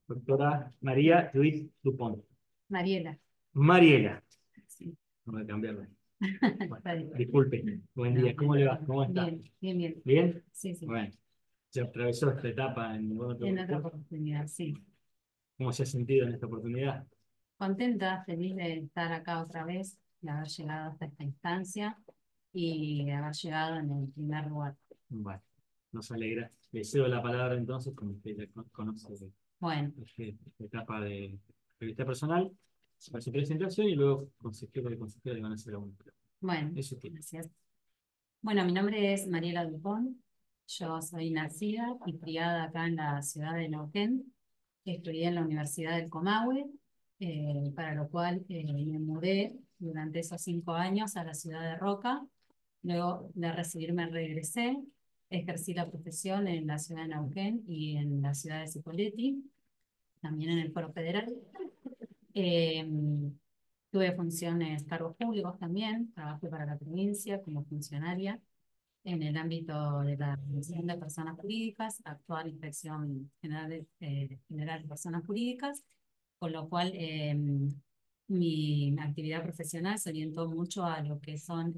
Doctora María Luis Dupont. Mariela. Mariela. Sí. Vamos a cambiarla. Bueno, Está bien. disculpe. Buen día. ¿Cómo le va? ¿Cómo está? Bien, bien, bien. ¿Bien? Sí, sí. Bueno, se atravesó esta etapa en otro En otra momento. oportunidad, sí. ¿Cómo se ha sentido en esta oportunidad? Contenta, feliz de estar acá otra vez, de haber llegado hasta esta instancia y de haber llegado en el primer lugar. Bueno, nos alegra. Le cedo la palabra entonces, como usted ya conoce Bueno, esta etapa de revista personal, para su presentación y luego consejero y consejera le van a hacer alguna pregunta. bueno, Eso tiene. gracias. Bueno, mi nombre es Mariela Dupont. Yo soy nacida y criada acá en la ciudad de Neuquén. Estudié en la Universidad del Comahue, para lo cual me mudé durante esos 5 años a la ciudad de Roca. Luego de recibirme regresé, ejercí la profesión en la ciudad de Neuquén y en la ciudad de Cipolletti, también en el Foro Federal. Eh, Tuve funciones, cargos públicos también, trabajé para la provincia como funcionaria en el ámbito de la Administración de Personas Jurídicas, actual Inspección General de Personas Jurídicas, con lo cual mi actividad profesional se orientó mucho a lo que son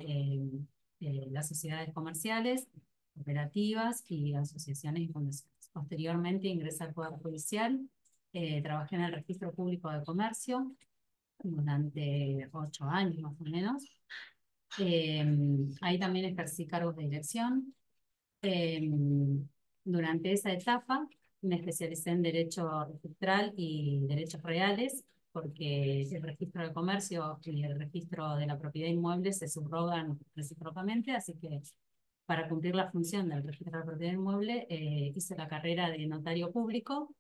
las sociedades comerciales, cooperativas y asociaciones y fundaciones. Posteriormente ingresé al Poder Judicial, trabajé en el Registro Público de Comercio durante 8 años más o menos. Ahí también ejercí cargos de dirección. Eh, Durante esa etapa me especialicé en Derecho Registral y Derechos Reales, porque el Registro de Comercio y el Registro de la Propiedad Inmueble se subrogan recíprocamente, así que para cumplir la función del Registro de la Propiedad Inmueble hice la carrera de notario público,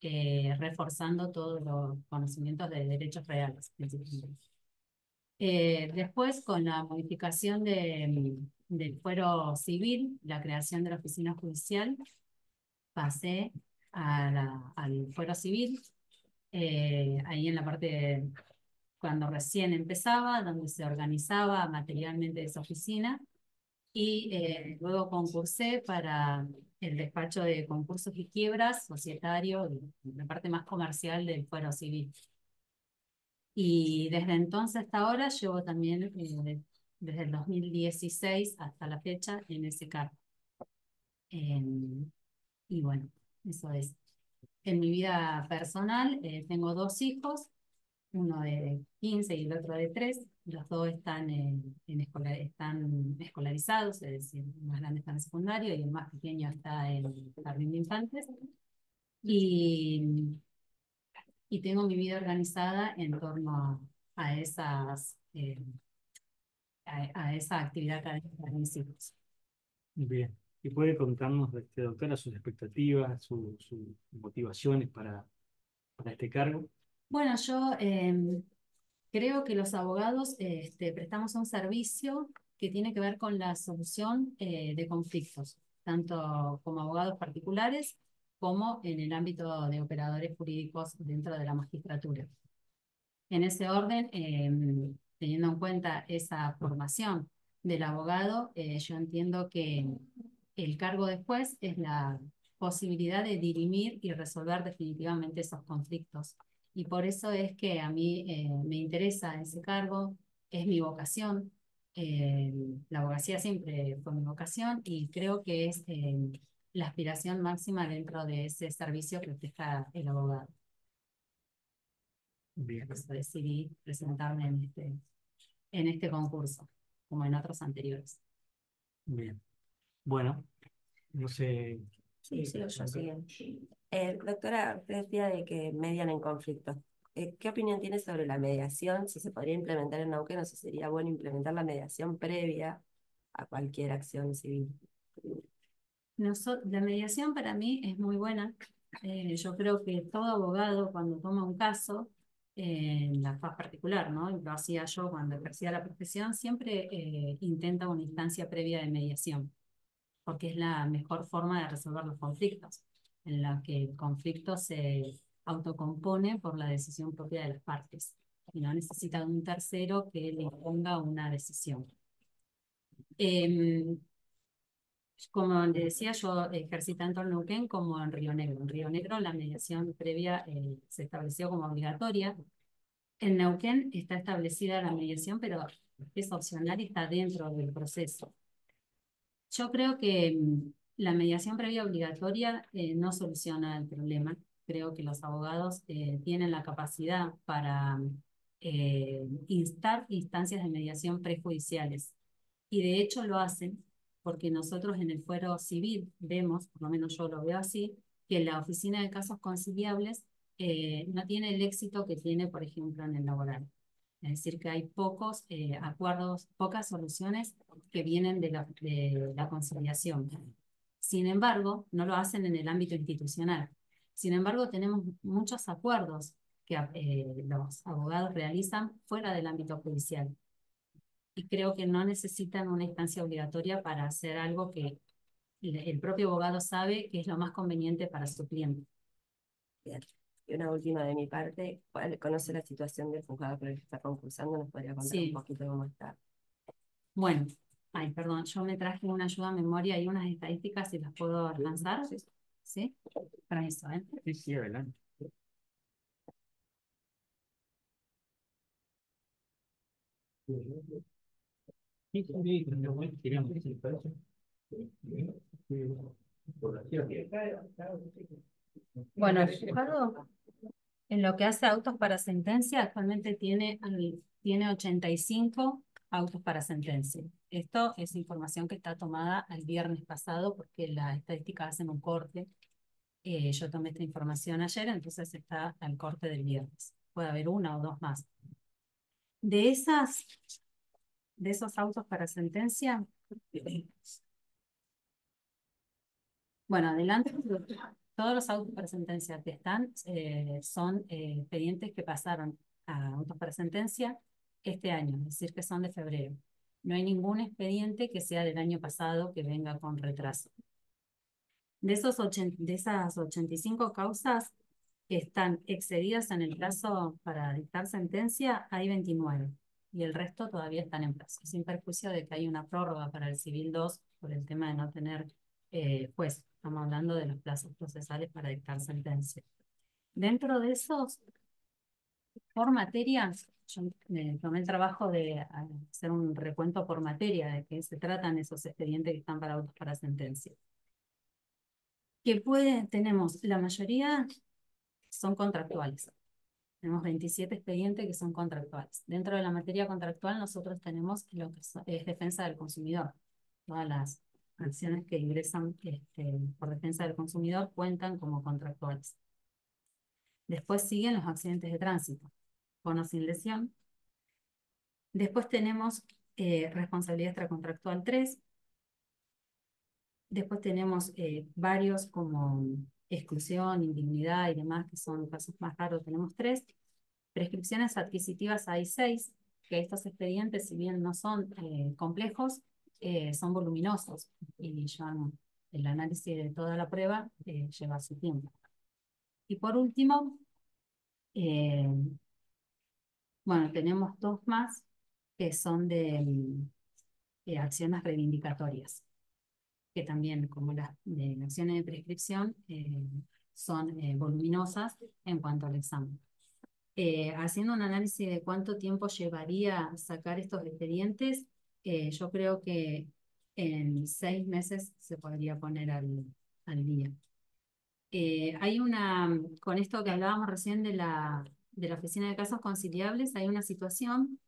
reforzando todos los conocimientos de derechos reales, principalmente. Después, con la modificación del fuero civil, la creación de la oficina judicial, pasé al fuero civil, ahí en la parte cuando recién empezaba, donde se organizaba materialmente esa oficina, y luego concursé para el despacho de concursos y quiebras societario, la parte más comercial del fuero civil. Y desde entonces hasta ahora llevo también, desde el 2016 hasta la fecha, en ese cargo. Y bueno, eso es. En mi vida personal tengo 2 hijos, uno de 15 y el otro de 3. Los dos están, están escolarizados, es decir, el más grande está en secundario y el más pequeño está en el jardín de infantes. Y, y tengo mi vida organizada en torno a esas a esa actividad académica de mis hijos. Bien. ¿Y puede contarnos, doctora, sus expectativas, sus motivaciones para este cargo? Bueno, yo creo que los abogados prestamos un servicio que tiene que ver con la solución de conflictos, tanto como abogados particulares como en el ámbito de operadores jurídicos dentro de la magistratura. En ese orden, teniendo en cuenta esa formación del abogado, yo entiendo que el cargo de juez es la posibilidad de dirimir y resolver definitivamente esos conflictos. Y por eso es que a mí me interesa ese cargo, es mi vocación. La abogacía siempre fue mi vocación y creo que es la aspiración máxima dentro de ese servicio que presta el abogado. Bien, Por eso decidí presentarme en este concurso, como en otros anteriores. bien. Bueno, no sé. Sí, sigo yo, sigue. Doctora, usted decía de que median en conflictos. ¿Qué opinión tiene sobre la mediación? Si se podría implementar en Neuquén, no sé si sería bueno implementar la mediación previa a cualquier acción civil. La mediación para mí es muy buena. Yo creo que todo abogado cuando toma un caso, en la faz particular, ¿no? Y lo hacía yo cuando ejercía la profesión, siempre intenta una instancia previa de mediación, porque es la mejor forma de resolver los conflictos, en la que el conflicto se autocompone por la decisión propia de las partes y no necesita de un tercero que le imponga una decisión. Eh, Como le decía, yo ejercí tanto en Neuquén como en Río Negro. En Río Negro la mediación previa se estableció como obligatoria. En Neuquén está establecida la mediación, pero es opcional y está dentro del proceso. Yo creo que la mediación previa obligatoria no soluciona el problema. Creo que los abogados tienen la capacidad para instar instancias de mediación prejudiciales. Y de hecho lo hacen porque nosotros en el fuero civil vemos, por lo menos yo lo veo así, que la oficina de casos conciliables no tiene el éxito que tiene, por ejemplo, en el laboral. Es decir, que hay pocos acuerdos, pocas soluciones que vienen de la conciliación. Sin embargo, no lo hacen en el ámbito institucional. Sin embargo, tenemos muchos acuerdos que los abogados realizan fuera del ámbito judicial. Y creo que no necesitan una instancia obligatoria para hacer algo que el propio abogado sabe que es lo más conveniente para su cliente. Bien. Y una última de mi parte, ¿cuál conoce la situación del juzgado por el que está concursando? ¿Nos podría contar Sí. un poquito cómo está? Bueno, ay, perdón, yo me traje una ayuda a memoria y unas estadísticas si las puedo alcanzar. Sí. ¿Sí? Para eso, ¿eh? Sí, sí, adelante. Sí, sí, queríamos decir para eso. Bueno, el juzgado, en lo que hace autos para sentencia, actualmente tiene 85 autos para sentencia. Esto es información que está tomada el viernes pasado porque las estadísticas hacen un corte. Yo tomé esta información ayer, entonces está al corte del viernes. Puede haber una o dos más. De esos autos para sentencia, bueno, adelante, todos los autos para sentencia que están son expedientes que pasaron a autos para sentencia este año, es decir, que son de febrero. No hay ningún expediente que sea del año pasado que venga con retraso. De esas 85 causas que están excedidas en el plazo para dictar sentencia, hay 29 y el resto todavía están en plazo, sin perjuicio de que hay una prórroga para el Civil 2 por el tema de no tener juez. Estamos hablando de los plazos procesales para dictar sentencia. Dentro de esos, por materia, yo tomé el trabajo de hacer un recuento por materia de qué se tratan esos expedientes que están para autos para sentencia. Tenemos, la mayoría son contractuales. Tenemos 27 expedientes que son contractuales. Dentro de la materia contractual nosotros tenemos lo que es defensa del consumidor. Todas las acciones que ingresan por defensa del consumidor cuentan como contractuales. Después siguen los accidentes de tránsito, con o sin lesión. Después tenemos responsabilidad extracontractual 3. Después tenemos varios como exclusión, indignidad y demás, que son casos más raros, tenemos 3. Prescripciones adquisitivas hay 6, que estos expedientes, si bien no son complejos, son voluminosos y llevan el análisis de toda la prueba lleva su tiempo. Y por último, bueno, tenemos 2 más que son de acciones reivindicatorias, que también, como las de acciones de prescripción, son voluminosas en cuanto al examen. Haciendo un análisis de cuánto tiempo llevaría sacar estos expedientes, yo creo que en 6 meses se podría poner al día. Con esto que hablábamos recién de la Oficina de Casos Conciliables, hay una situación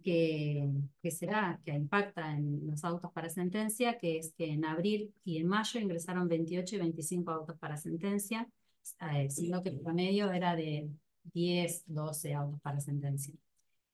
que impacta en los autos para sentencia, que es que en abril y en mayo ingresaron 28 y 25 autos para sentencia, siendo que el promedio era de 10, 12 autos para sentencia.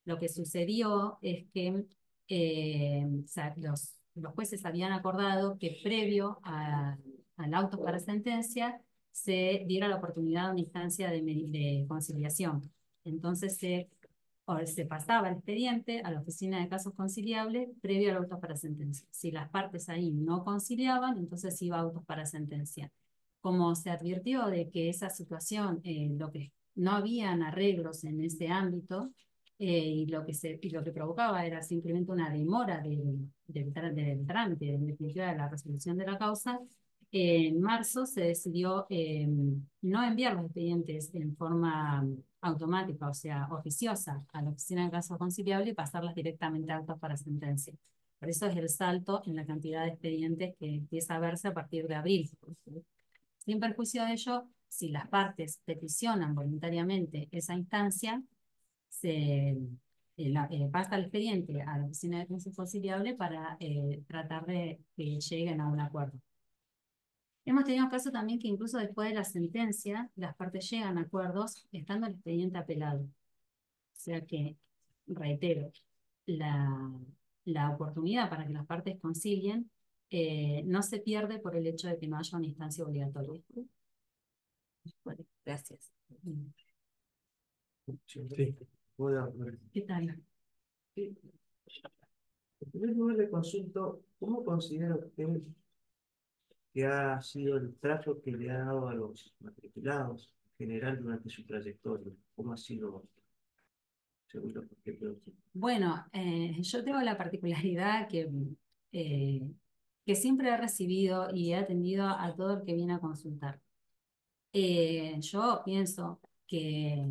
Lo que sucedió es que o sea, los jueces habían acordado que previo al auto para sentencia se diera la oportunidad de una instancia de conciliación. Entonces se pasaba el expediente a la oficina de casos conciliables previo al auto para sentencia. Si las partes ahí no conciliaban, entonces iba a autos para sentencia. Como se advirtió de que esa situación, lo que no habían arreglos en ese ámbito, y lo que provocaba era simplemente una demora del trámite, en definitiva de la resolución de la causa. En marzo se decidió no enviar los expedientes en forma automática, o sea, oficiosa, a la oficina de casos conciliables y pasarlas directamente a actos para sentencia. Por eso es el salto en la cantidad de expedientes que empieza a verse a partir de abril. Sin perjuicio de ello, si las partes peticionan voluntariamente esa instancia, pasa el expediente a la oficina de defensa conciliable para tratar de que lleguen a un acuerdo. Hemos tenido casos también que incluso después de la sentencia, las partes llegan a acuerdos estando el expediente apelado. O sea que, reitero, la, la oportunidad para que las partes concilien no se pierde por el hecho de que no haya una instancia obligatoria. Bueno, gracias. Sí, puedo. ¿Qué tal? Sí. En primer lugar, le consulto, ¿cómo considera usted que ha sido el trato que le ha dado a los matriculados en general durante su trayectoria? ¿Cómo ha sido, según lo que creo usted? Bueno, yo tengo la particularidad eh, que siempre he recibido y he atendido a todo el que viene a consultar. Yo pienso que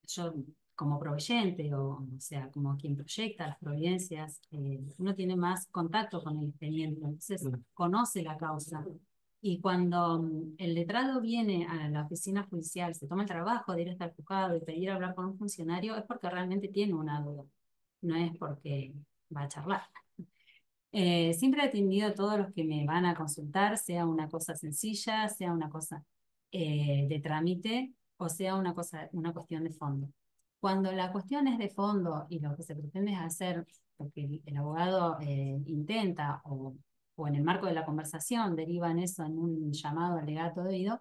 yo como proveyente, o sea, como quien proyecta las providencias, uno tiene más contacto con el expediente, entonces conoce la causa. Y cuando el letrado viene a la oficina judicial, se toma el trabajo de ir hasta el juzgado y pedir hablar con un funcionario, es porque realmente tiene una duda, no es porque va a charlar. Siempre he atendido a todos los que me van a consultar, sea una cosa sencilla, sea una cosa de trámite o sea una cuestión de fondo. Cuando la cuestión es de fondo y lo que se pretende es hacer, porque el abogado intenta o en el marco de la conversación derivan eso en un llamado alegato debido,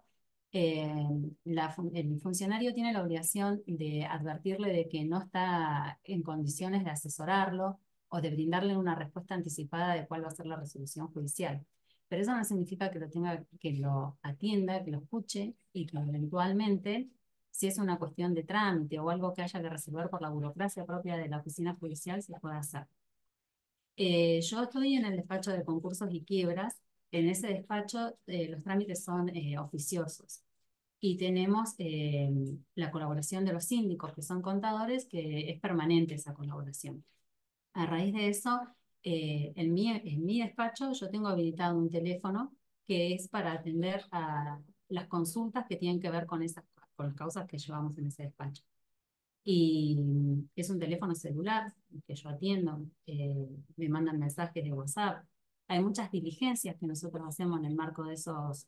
el funcionario tiene la obligación de advertirle de que no está en condiciones de asesorarlo o de brindarle una respuesta anticipada de cuál va a ser la resolución judicial. Pero eso no significa que que lo atienda, que lo escuche y que eventualmente, si es una cuestión de trámite o algo que haya que resolver por la burocracia propia de la oficina judicial, se pueda hacer. Yo estoy en el despacho de concursos y quiebras. En ese despacho los trámites son oficiosos y tenemos la colaboración de los síndicos, que son contadores, que es permanente esa colaboración. A raíz de eso, en mi despacho yo tengo habilitado un teléfono que es para atender a las consultas que tienen que ver con con las causas que llevamos en ese despacho. Y es un teléfono celular que yo atiendo, me mandan mensajes de WhatsApp. Hay muchas diligencias que nosotros hacemos en el marco de esos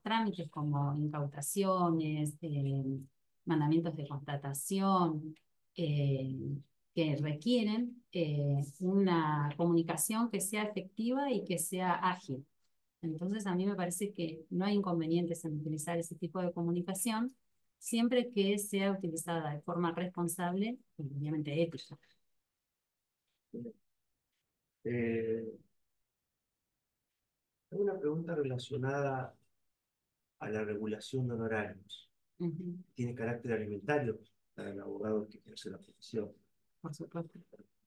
trámites, como incautaciones, mandamientos de constatación, que requieren una comunicación que sea efectiva y que sea ágil. Entonces, a mí me parece que no hay inconvenientes en utilizar ese tipo de comunicación, siempre que sea utilizada de forma responsable y obviamente ética. Eh, Tengo una pregunta relacionada a la regulación de honorarios. Ujú, Tiene carácter alimentario para el abogado que ejerce la profesión. por supuesto.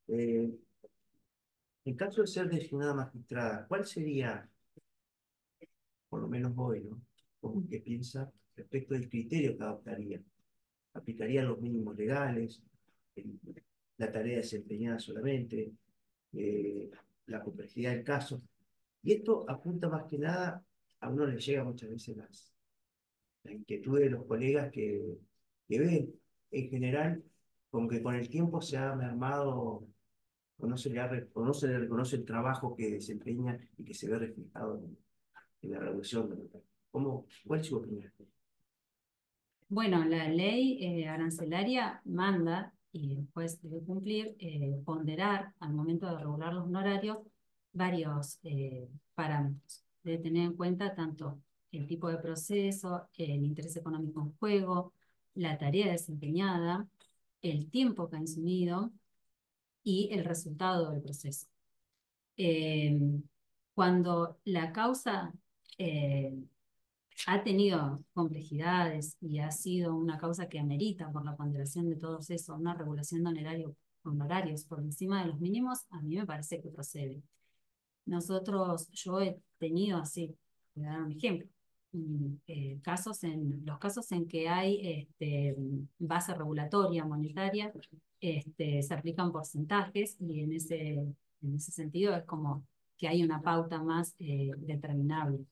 Eh, en caso de ser designada magistrada, ¿cuál sería, por lo menos hoy, ¿no? Como que piensa respecto del criterio que adoptaría? ¿Aplicaría los mínimos legales, el- la tarea desempeñada solamente, eh, la complejidad del caso? Y esto apunta más que nada, a uno le llega muchas veces la inquietud de los colegas que ven en general como que con el tiempo se ha mermado o no se le reconoce el trabajo que desempeña y que se ve reflejado en la reducción de los. ¿Cuál es su opinión? Bueno, la ley arancelaria manda, y después debe cumplir, ponderar al momento de regular los honorarios varios parámetros. Debe tener en cuenta tanto el tipo de proceso, el interés económico en juego, la tarea desempeñada, el tiempo consumido y el resultado del proceso. Eh, Cuando la causa ha tenido complejidades y ha sido una causa que amerita por la ponderación de todos esos, una regulación de honorarios por encima de los mínimos, a mí me parece que procede. Yo he tenido así, voy a dar un ejemplo, los casos en que hay base regulatoria monetaria, se aplican porcentajes y en ese sentido es como que hay una pauta más determinable.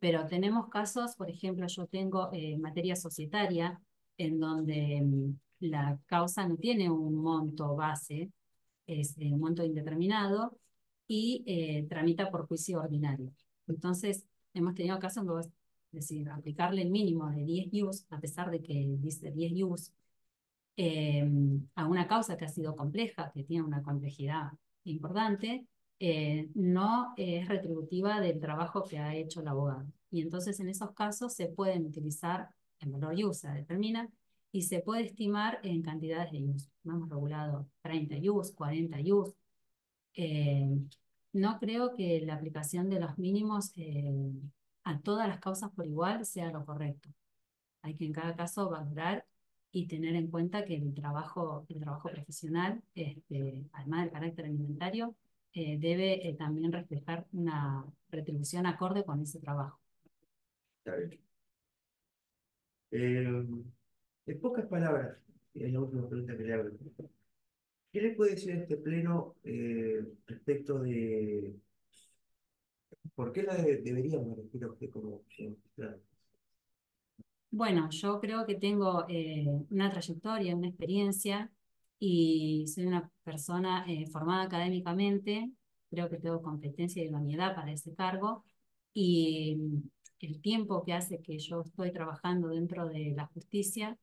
Pero tenemos casos, por ejemplo, yo tengo materia societaria, en donde la causa no tiene un monto base, es un monto indeterminado, y tramita por juicio ordinario. Entonces, hemos tenido casos en que, es decir, aplicarle el mínimo de 10 ius, a pesar de que dice 10 ius, a una causa que ha sido compleja, que tiene una complejidad importante, no es retributiva del trabajo que ha hecho el abogado. Y entonces en esos casos se pueden utilizar, el valor ius se determina, y se puede estimar en cantidades de ius. Hemos regulado 30 ius, 40 ius. No creo que la aplicación de los mínimos a todas las causas por igual sea lo correcto. Hay que en cada caso valorar y tener en cuenta que el trabajo profesional, además del carácter alimentario, debe también reflejar una retribución acorde con ese trabajo. Está bien. En pocas palabras, y es la última pregunta que le hago. ¿Qué le puede decir a este pleno respecto de por qué deberíamos elegir a usted como señor magistrado? Bueno, yo creo que tengo una trayectoria, una experiencia y soy una persona formada académicamente, creo que tengo competencia y idoneidad para ese cargo y el tiempo que hace que yo estoy trabajando dentro de la justicia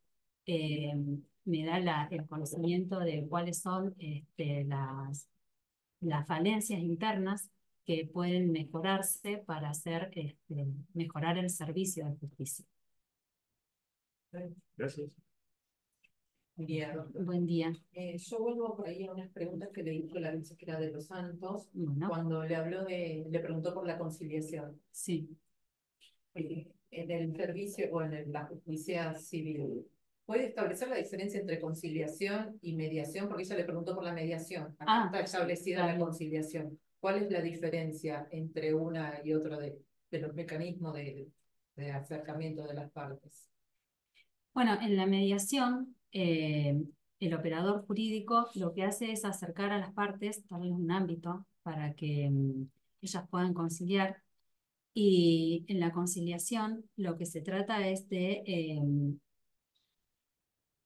eh, me da el conocimiento de cuáles son las falencias internas que pueden mejorarse para mejorar el servicio de justicia. Gracias. Bien, doctor. Buen día. Yo vuelvo por ahí a unas preguntas que le hizo la vicesecretaria de los Santos Bueno, cuando le preguntó por la conciliación. sí. En el servicio o en la justicia civil, ¿puede establecer la diferencia entre conciliación y mediación? Porque ella le preguntó por la mediación. Acá está establecida está la bien. conciliación. ¿Cuál es la diferencia entre una y otra de los mecanismos de acercamiento de las partes? Bueno, en la mediación, el operador jurídico lo que hace es acercar a las partes, darles un ámbito para que ellas puedan conciliar. Y en la conciliación lo que se trata es de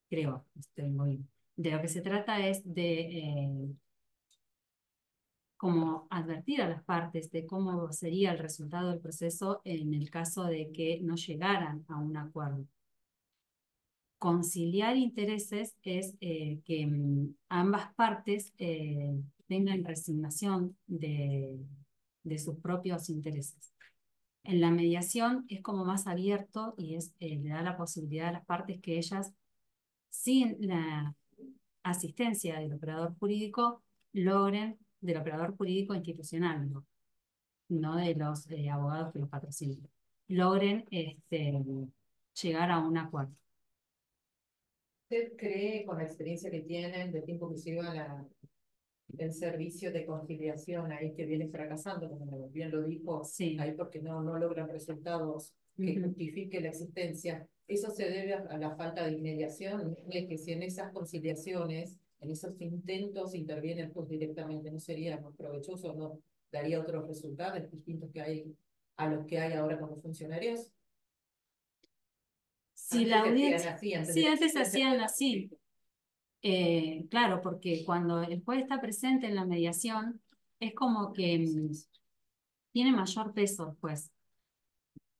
lo que se trata es de como advertir a las partes de cómo sería el resultado del proceso en el caso de que no llegaran a un acuerdo. Conciliar intereses es que ambas partes tengan resignación de sus propios intereses. En la mediación es como más abierto y le da la posibilidad a las partes que ellas, sin la asistencia del operador jurídico, del operador jurídico institucional, no de los abogados que los patrocinan, logren llegar a un acuerdo. ¿Usted cree, con la experiencia que tienen, de tiempo que lleva el servicio de conciliación ahí que viene fracasando, como bien lo dijo, Sí. ahí porque no logran resultados que Ujú. justifiquen la existencia? ¿Eso se debe a la falta de inmediación? Es que si en esas conciliaciones, en esos intentos interviene el juez directamente, ¿no sería más provechoso, no daría otros resultados distintos que hay a los que hay ahora como funcionarios? Si la audiencia, Antes sí, de- antes se hacían así. Claro, porque cuando el juez está presente en la mediación, es como que tiene mayor peso el juez.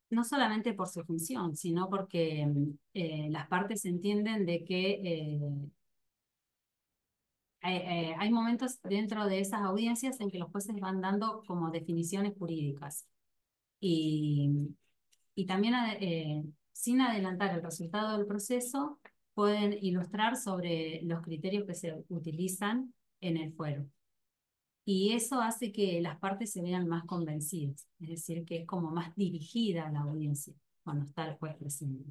No solamente por su función, sino porque las partes entienden de que hay momentos dentro de esas audiencias en que los jueces van dando como definiciones jurídicas. Y también, sin adelantar el resultado del proceso, pueden ilustrar sobre los criterios que se utilizan en el fuero. Y eso hace que las partes se vean más convencidas, es decir, que es como más dirigida la audiencia, cuando está el juez presente.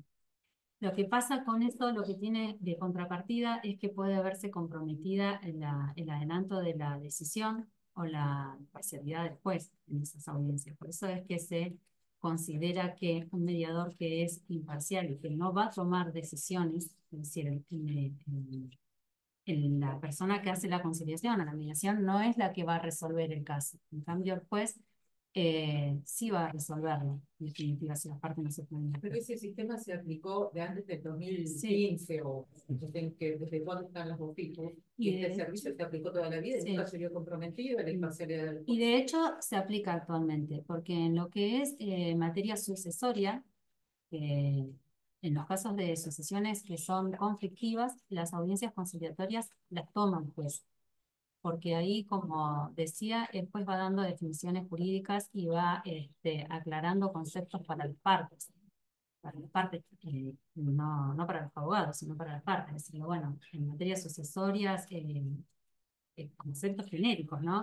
Lo que pasa con eso, lo que tiene de contrapartida es que puede verse comprometida el adelanto de la decisión o la imparcialidad del juez en esas audiencias. Por eso es que se considera que un mediador que es imparcial y que no va a tomar decisiones, es decir, la persona que hace la conciliación o la mediación no es la que va a resolver el caso. En cambio, el juez sí va a resolverlo, en definitiva, si las partes no se pueden Pero hacer. ese sistema se aplicó de antes del 2015 o desde cuándo están los oficios. Y este servicio se aplicó toda la vida y nunca se vio comprometido en la imparcialidad del juez. Y de hecho se aplica actualmente, porque en lo que es materia sucesoria, en los casos de sucesiones que son conflictivas, las audiencias conciliatorias las toma el juez. Porque ahí, como decía, el juez va dando definiciones jurídicas y va aclarando conceptos para las partes. Para las partes, no para los abogados, sino para las partes. Es decir, bueno, en materias sucesorias, conceptos genéricos, ¿no?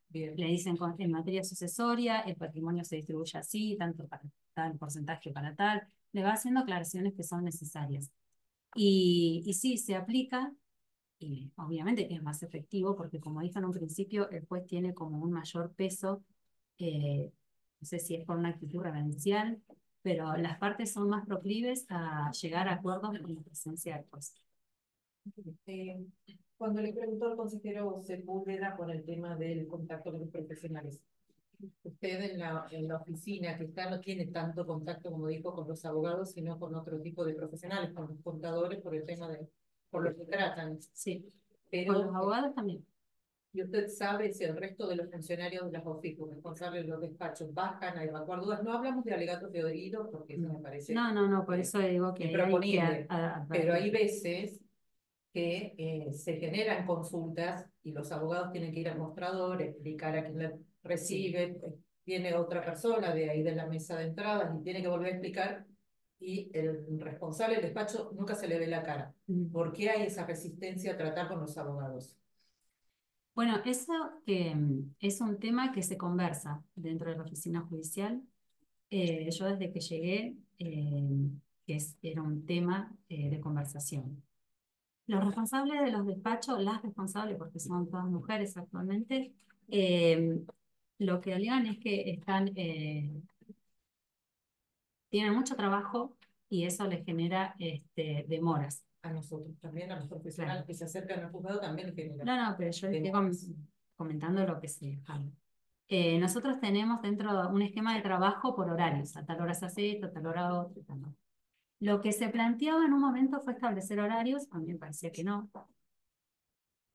Bien. Le dicen en materia sucesoria, el patrimonio se distribuye así, tanto para tal porcentaje para tal. Le va haciendo aclaraciones que son necesarias. Y sí, se aplica. Y obviamente que es más efectivo porque, como dije en un principio, el juez tiene como un mayor peso, no sé si es por una actitud reverencial, pero las partes son más proclives a llegar a acuerdos con la presencia del juez. Cuando le preguntó al consejero Sepúlveda por el tema del contacto con los profesionales, usted en la oficina que está no tiene tanto contacto, como dijo, con los abogados, sino con otro tipo de profesionales, con los contadores, por el tema por lo que tratan. Sí, Pero, con los abogados también. ¿y usted sabe si el resto de los funcionarios de las oficinas, responsables de los despachos, bajan a evacuar dudas? No hablamos de alegatos de oído, porque eso me parece No, por eso digo que improponible. hay que Pero hay veces que se generan consultas y los abogados tienen que ir al mostrador, explicar a quién le recibe, viene otra persona de ahí de la mesa de entradas y tiene que volver a explicar, y el responsable del despacho nunca se le ve la cara. ¿Por qué hay esa resistencia a tratar con los abogados? Bueno, eso es un tema que se conversa dentro de la oficina judicial. Yo desde que llegué, era un tema de conversación. Los responsables de los despachos, las responsables, porque son todas mujeres actualmente, lo que alegan es que tienen mucho trabajo y eso les genera demoras. A nosotros también, a los profesionales que se acercan al juzgado también genera. No, pero yo estoy comentando lo que se habla. Nosotros tenemos dentro un esquema de trabajo por horarios, a tal hora se hace esto, a tal hora otro, tal hora. Lo que se planteaba en un momento fue establecer horarios, a mí me parecía que no.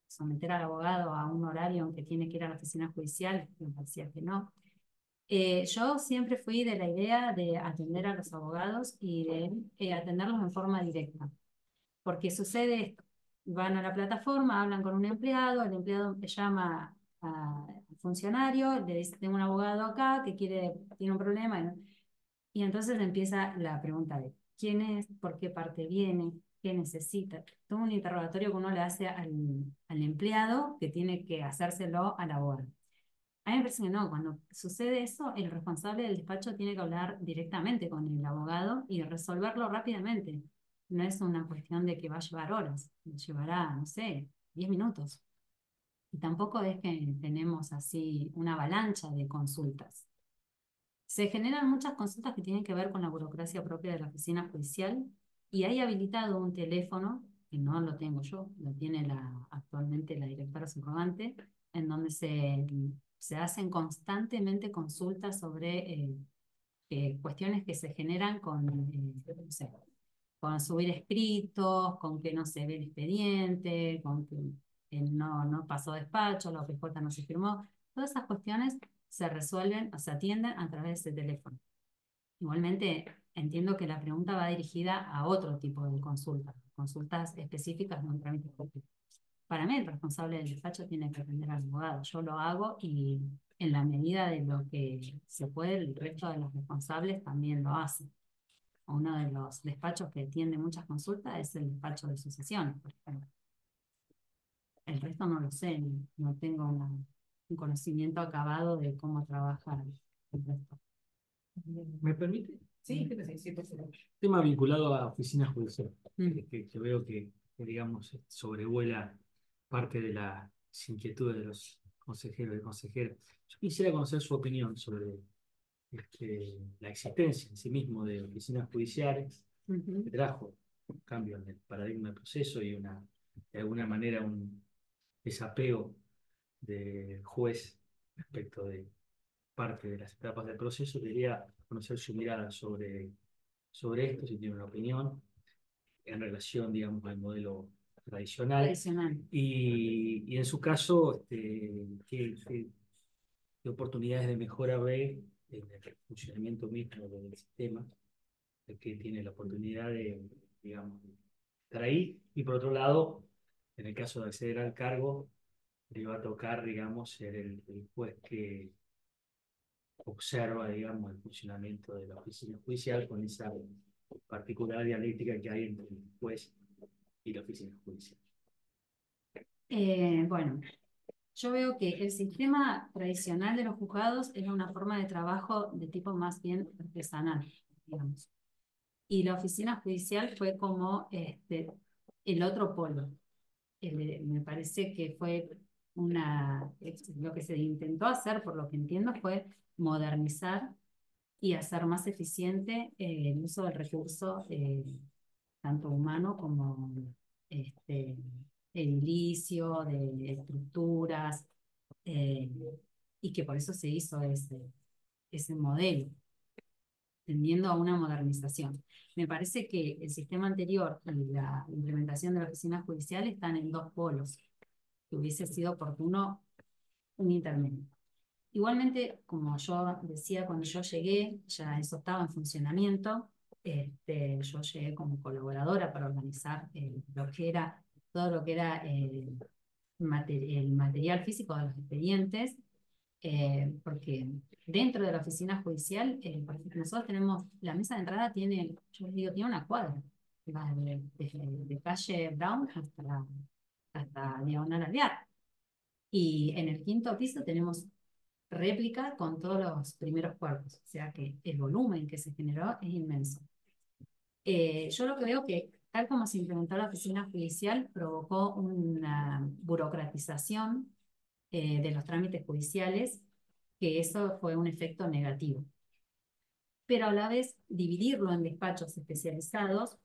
Someter al abogado a un horario aunque tiene que ir a la oficina judicial, me parecía que no. Yo siempre fui de la idea de atender a los abogados y de atenderlos en forma directa. Porque sucede esto, van a la plataforma, hablan con un empleado, el empleado llama al funcionario, le dice, tengo un abogado acá que tiene un problema, y entonces empieza la pregunta de quién es, por qué parte viene, qué necesita. Todo un interrogatorio que uno le hace al empleado que tiene que hacérselo al abogado. A mí me parece que no, cuando sucede eso, el responsable del despacho tiene que hablar directamente con el abogado y resolverlo rápidamente. No es una cuestión de que va a llevar horas, llevará, no sé, 10 minutos. Y tampoco es que tenemos así una avalancha de consultas. Se generan muchas consultas que tienen que ver con la burocracia propia de la oficina judicial y hay habilitado un teléfono, que no lo tengo yo, lo tiene actualmente la directora subrogante, en donde se hacen constantemente consultas sobre cuestiones que se generan no sé, con subir escritos, con que no se ve el expediente, con que no pasó despacho, la OPJ no se firmó. Todas esas cuestiones se resuelven o se atienden a través de ese teléfono. Igualmente, entiendo que la pregunta va dirigida a otro tipo de consultas específicas, no trámites públicos. Para mí, el responsable del despacho tiene que atender al abogado. Yo lo hago y en la medida de lo que se puede, el resto de los responsables también lo hacen. Uno de los despachos que atiende muchas consultas es el despacho de sucesiones, por ejemplo. El resto no lo sé, no tengo un conocimiento acabado de cómo trabaja el resto. ¿Me permite? Sí, creo que sí, por supuesto. Tema vinculado a oficinas judiciales, Mm. que veo que, digamos, sobrevuela parte de las inquietudes de los consejeros y consejeras. Yo quisiera conocer su opinión sobre la existencia en sí mismo de oficinas judiciales, Ujú. que trajo un cambio en el paradigma del proceso y de alguna manera un desapego del juez respecto de parte de las etapas del proceso. Quería conocer su mirada sobre esto, si tiene una opinión en relación, digamos, al modelo tradicional. Tradicional. Y en su caso, ¿qué oportunidades de mejora ve en el funcionamiento mismo del sistema, de que tiene la oportunidad de, digamos, estar ahí? Y por otro lado, en el caso de acceder al cargo, le va a tocar, digamos, ser el juez que observa, digamos, el funcionamiento de la oficina judicial con esa particular dialéctica que hay entre el juez y la oficina judicial. Bueno, yo veo que el sistema tradicional de los juzgados es una forma de trabajo de tipo más bien artesanal, digamos. Y la oficina judicial fue como el otro polo. Me parece que fue lo que se intentó hacer, por lo que entiendo, fue modernizar y hacer más eficiente el uso del recurso, tanto humano como este, edilicio, de estructuras, eh, y que por eso se hizo ese modelo, tendiendo a una modernización. Me parece que el sistema anterior y la implementación de la oficina judicial están en dos polos, que hubiese sido oportuno un intermedio. Igualmente, como yo decía, cuando yo llegué, ya eso estaba en funcionamiento. Yo llegué como colaboradora para organizar todo lo que era el material físico de los expedientes, porque dentro de la oficina judicial, por ejemplo, nosotros tenemos, la mesa de entrada tiene, yo les digo, tiene una cuadra, va de calle Brown hasta Diagonal Alvear. Y en el quinto piso tenemos réplica con todos los primeros cuerpos, o sea que el volumen que se generó es inmenso. Yo lo que veo que, tal como se implementó la oficina judicial, provocó una burocratización de los trámites judiciales, que eso fue un efecto negativo. Pero a la vez, dividirlo en despachos especializados,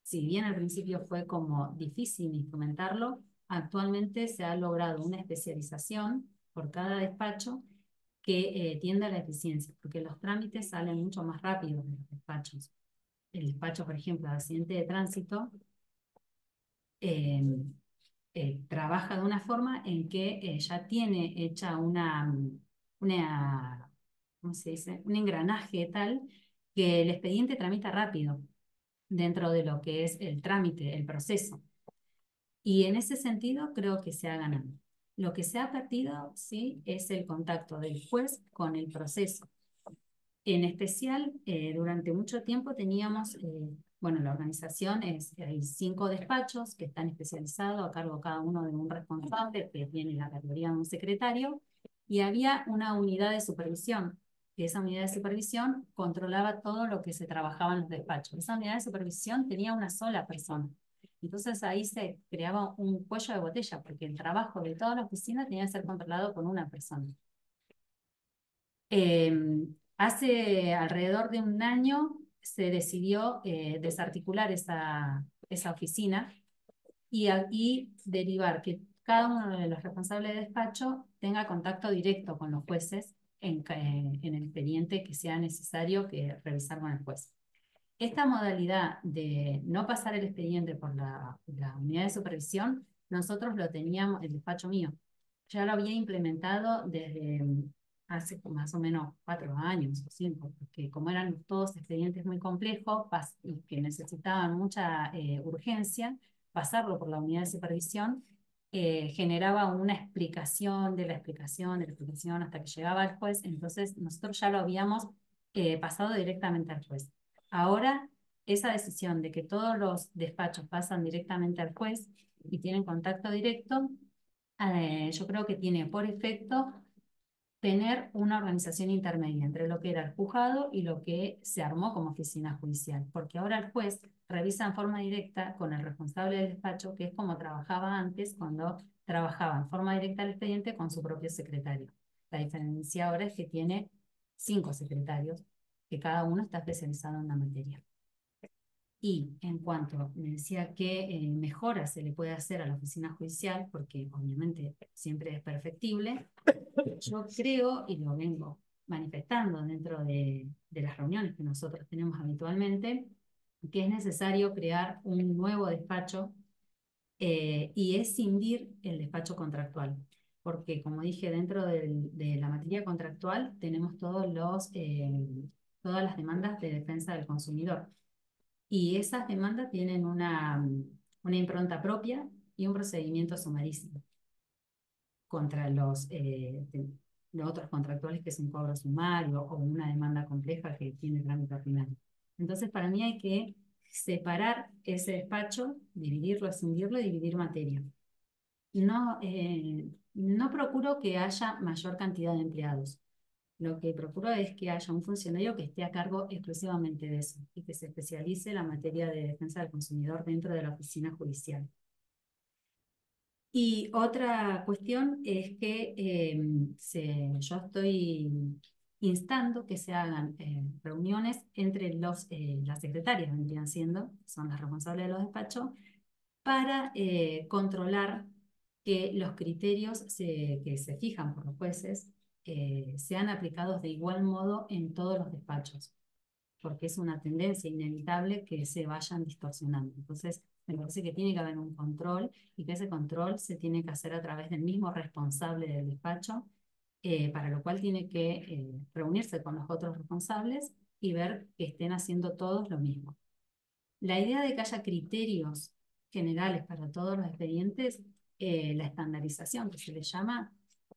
si bien al principio fue como difícil instrumentarlo, actualmente se ha logrado una especialización por cada despacho que tiende a la eficiencia, porque los trámites salen mucho más rápido de los despachos. El despacho, por ejemplo, de accidente de tránsito, eh, trabaja de una forma en que ya tiene hecha ¿cómo se dice? Un engranaje tal que el expediente tramita rápido dentro de lo que es el trámite, el proceso. Y en ese sentido creo que se ha ganado. Lo que se ha perdido, sí, es el contacto del juez con el proceso. En especial, durante mucho tiempo teníamos, bueno, la organización hay 5 despachos que están especializados a cargo cada uno de un responsable que tiene la categoría de un secretario, y había una unidad de supervisión, que esa unidad de supervisión controlaba todo lo que se trabajaba en los despachos. Esa unidad de supervisión tenía una sola persona. Entonces ahí se creaba un cuello de botella, porque el trabajo de toda la oficina tenía que ser controlado por una persona. Hace alrededor de un año se decidió desarticular esa oficina y derivar que cada uno de los responsables de despacho tenga contacto directo con los jueces en el expediente que sea necesario que revisar con el juez. Esta modalidad de no pasar el expediente por la unidad de supervisión, nosotros lo teníamos, el despacho mío, ya lo había implementado desde hace más o menos 4 años o 5, porque como eran todos expedientes muy complejos y que necesitaban mucha urgencia, pasarlo por la unidad de supervisión generaba una explicación de la explicación de la explicación hasta que llegaba al juez. Entonces nosotros ya lo habíamos pasado directamente al juez. Ahora, esa decisión de que todos los despachos pasan directamente al juez y tienen contacto directo, yo creo que tiene por efecto tener una organización intermedia entre lo que era el juzgado y lo que se armó como oficina judicial, porque ahora el juez revisa en forma directa con el responsable del despacho, que es como trabajaba antes cuando trabajaba en forma directa el expediente con su propio secretario. La diferencia ahora es que tiene 5 secretarios, que cada uno está especializado en una materia. Y en cuanto me decía que mejoras se le puede hacer a la oficina judicial, porque obviamente siempre es perfectible, yo creo, y lo vengo manifestando dentro de las reuniones que nosotros tenemos habitualmente, que es necesario crear un nuevo despacho y escindir el despacho contractual. Porque, como dije, dentro de la materia contractual tenemos todas las demandas de defensa del consumidor. Y esas demandas tienen una impronta propia y un procedimiento sumarísimo contra los otros contractuales que es un cobro sumario o una demanda compleja que tiene trámite ordinario. Entonces, para mí hay que separar ese despacho, dividirlo, escindirlo y dividir materia. No procuro que haya mayor cantidad de empleados. Lo que procuro es que haya un funcionario que esté a cargo exclusivamente de eso y que se especialice en la materia de defensa del consumidor dentro de la oficina judicial. Y otra cuestión es que yo estoy instando que se hagan reuniones entre las secretarias, vendrían siendo, son las responsables de los despachos, para controlar que los criterios que se fijan por los jueces sean aplicados de igual modo en todos los despachos, porque es una tendencia inevitable que se vayan distorsionando. Entonces, me parece que tiene que haber un control y que ese control se tiene que hacer a través del mismo responsable del despacho, para lo cual tiene que reunirse con los otros responsables y ver que estén haciendo todos lo mismo. La idea de que haya criterios generales para todos los expedientes, la estandarización que se le llama,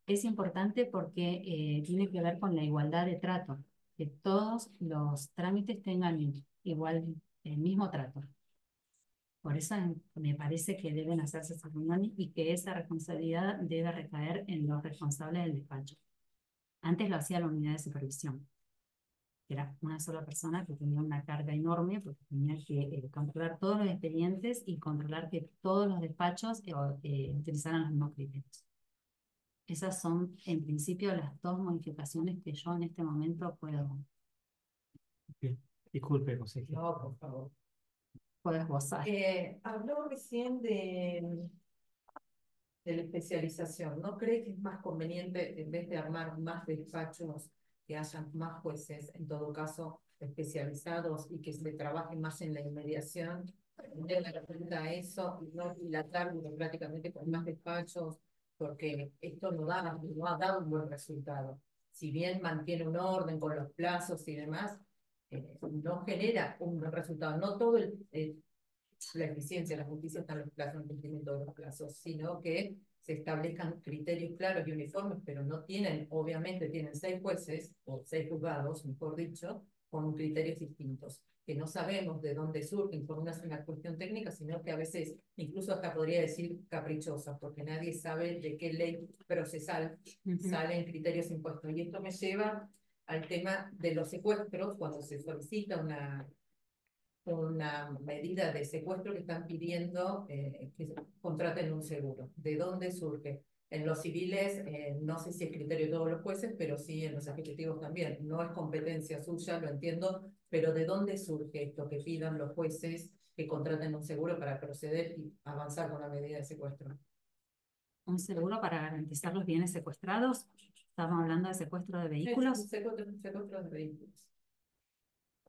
es importante porque tiene que ver con la igualdad de trato, que todos los trámites tengan el mismo trato. Por eso me parece que deben hacerse esas reuniones y que esa responsabilidad debe recaer en los responsables del despacho. Antes lo hacía la unidad de supervisión. Era una sola persona que tenía una carga enorme porque tenía que controlar todos los expedientes y controlar que todos los despachos utilizaran los mismos criterios. Esas son, en principio, las 2 modificaciones que yo en este momento puedo Bien. Disculpe, consejero. No, por favor. esbozar. Habló recién de la especialización. ¿No cree que es más conveniente, en vez de armar más despachos, que hayan más jueces, en todo caso, especializados y que se trabaje más en la inmediación, tener la cuenta a eso y no dilatar burocráticamente con más despachos, porque esto no ha dado un buen resultado? Si bien mantiene un orden con los plazos y demás, no genera un buen resultado. No todo la eficiencia, la justicia está en los plazos, en el cumplimiento de los plazos, sino que se establezcan criterios claros y uniformes, pero no tienen, obviamente tienen 6 jueces, o 6 juzgados, mejor dicho, con criterios distintos, que no sabemos de dónde surgen por una cuestión técnica, sino que a veces, incluso hasta podría decir caprichosas, porque nadie sabe de qué ley procesal salen criterios impuestos. Y esto me lleva al tema de los secuestros, cuando se solicita una medida de secuestro que están pidiendo que contraten un seguro. ¿De dónde surge? En los civiles, no sé si es criterio de todos los jueces, pero sí en los ejecutivos también. No es competencia suya, lo entiendo, pero ¿de dónde surge esto que pidan los jueces que contraten un seguro para proceder y avanzar con la medida de secuestro? Un seguro para garantizar los bienes secuestrados. Estamos hablando de secuestro de vehículos. Sí, secuestro de vehículos.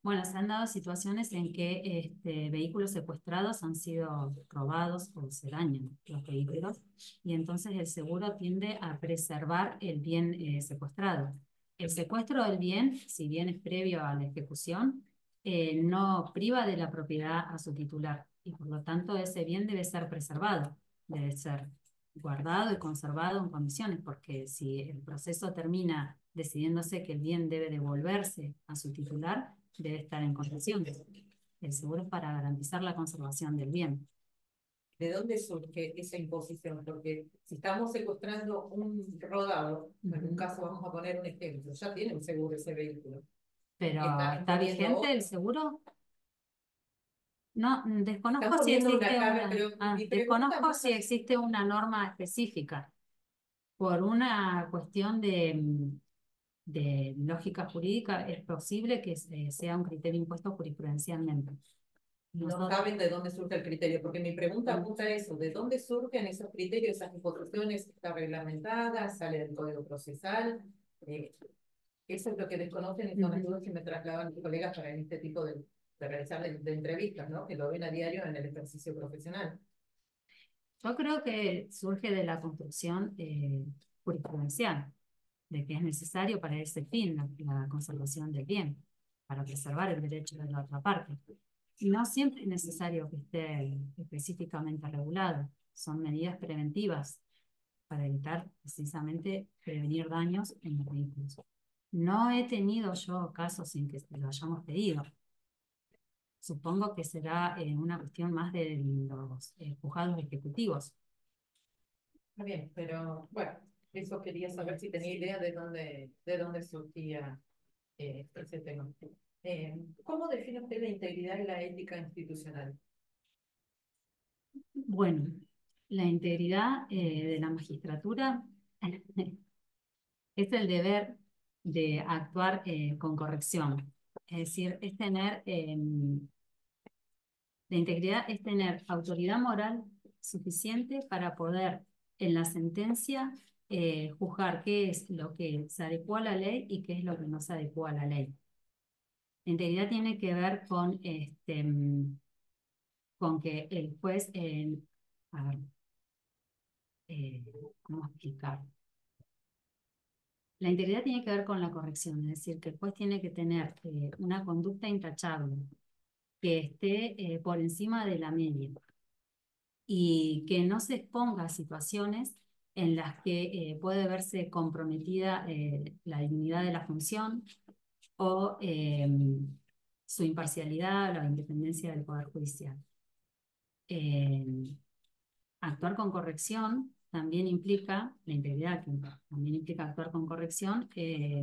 Bueno, se han dado situaciones en que vehículos secuestrados han sido robados o se dañan los vehículos y entonces el seguro tiende a preservar el bien secuestrado. El secuestro del bien, si bien es previo a la ejecución, no priva de la propiedad a su titular y por lo tanto ese bien debe ser preservado, debe ser guardado y conservado en condiciones, porque si el proceso termina decidiéndose que el bien debe devolverse a su titular, debe estar en condiciones. El seguro es para garantizar la conservación del bien. ¿De dónde surge esa imposición? Porque si estamos secuestrando un rodado, en un caso vamos a poner un ejemplo, ya tiene un seguro ese vehículo. Pero Están ¿está imponiendo vigente el otro. seguro? No, Están desconozco si poniendo una existe carga, pero mi pregunta desconozco más si allá. existe una norma específica por una cuestión de lógica jurídica. Es posible que sea un criterio impuesto jurisprudencialmente. No Nosotros, saben de dónde surge el criterio, porque mi pregunta apunta a eso, ¿de dónde surgen esos criterios, esas imposiciones? ¿Está reglamentada? ¿Sale del Código Procesal? Eso es lo que desconocen y son las dudas que me trasladan mis colegas para este tipo de realizar de entrevistas, ¿no? Que lo ven a diario en el ejercicio profesional. yo creo que surge de la construcción jurisprudencial, de que es necesario para ese fin la conservación del bien, para preservar el derecho de la otra parte. Y no siempre es necesario que esté específicamente regulado, son medidas preventivas para evitar precisamente prevenir daños en los vehículos. No he tenido yo casos sin que lo hayamos pedido. Supongo que será una cuestión más de los juzgados ejecutivos. Está bien, pero bueno, eso quería saber si tenía idea de dónde surgía ese tema. ¿Cómo define usted la integridad y la ética institucional? Bueno, la integridad de la magistratura es el deber de actuar con corrección. Es decir, es tener, la integridad es tener autoridad moral suficiente para poder en la sentencia juzgar qué es lo que se adecua a la ley y qué es lo que no se adecua a la ley. La integridad tiene que ver con que el juez, a ver, ¿cómo explicar? La integridad tiene que ver con la corrección, es decir, que el juez tiene que tener una conducta intachable, que esté por encima de la media y que no se exponga a situaciones en las que puede verse comprometida la dignidad de la función o su imparcialidad o la independencia del Poder Judicial. Actuar con corrección también implica, la integridad también implica actuar con corrección, que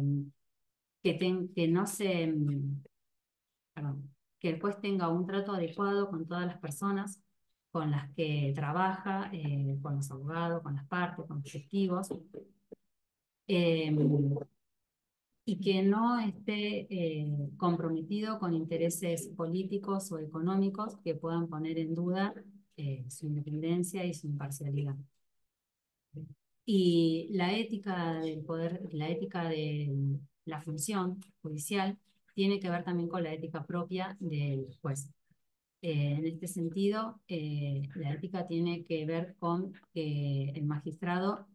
no se, perdón, que el juez tenga un trato adecuado con todas las personas con las que trabaja, con los abogados, con las partes, con los testigos, eh, y que no esté comprometido con intereses políticos o económicos que puedan poner en duda su independencia y su imparcialidad. Y la ética del poder, la ética de la función judicial tiene que ver también con la ética propia del juez. En este sentido, la ética tiene que ver con que el magistrado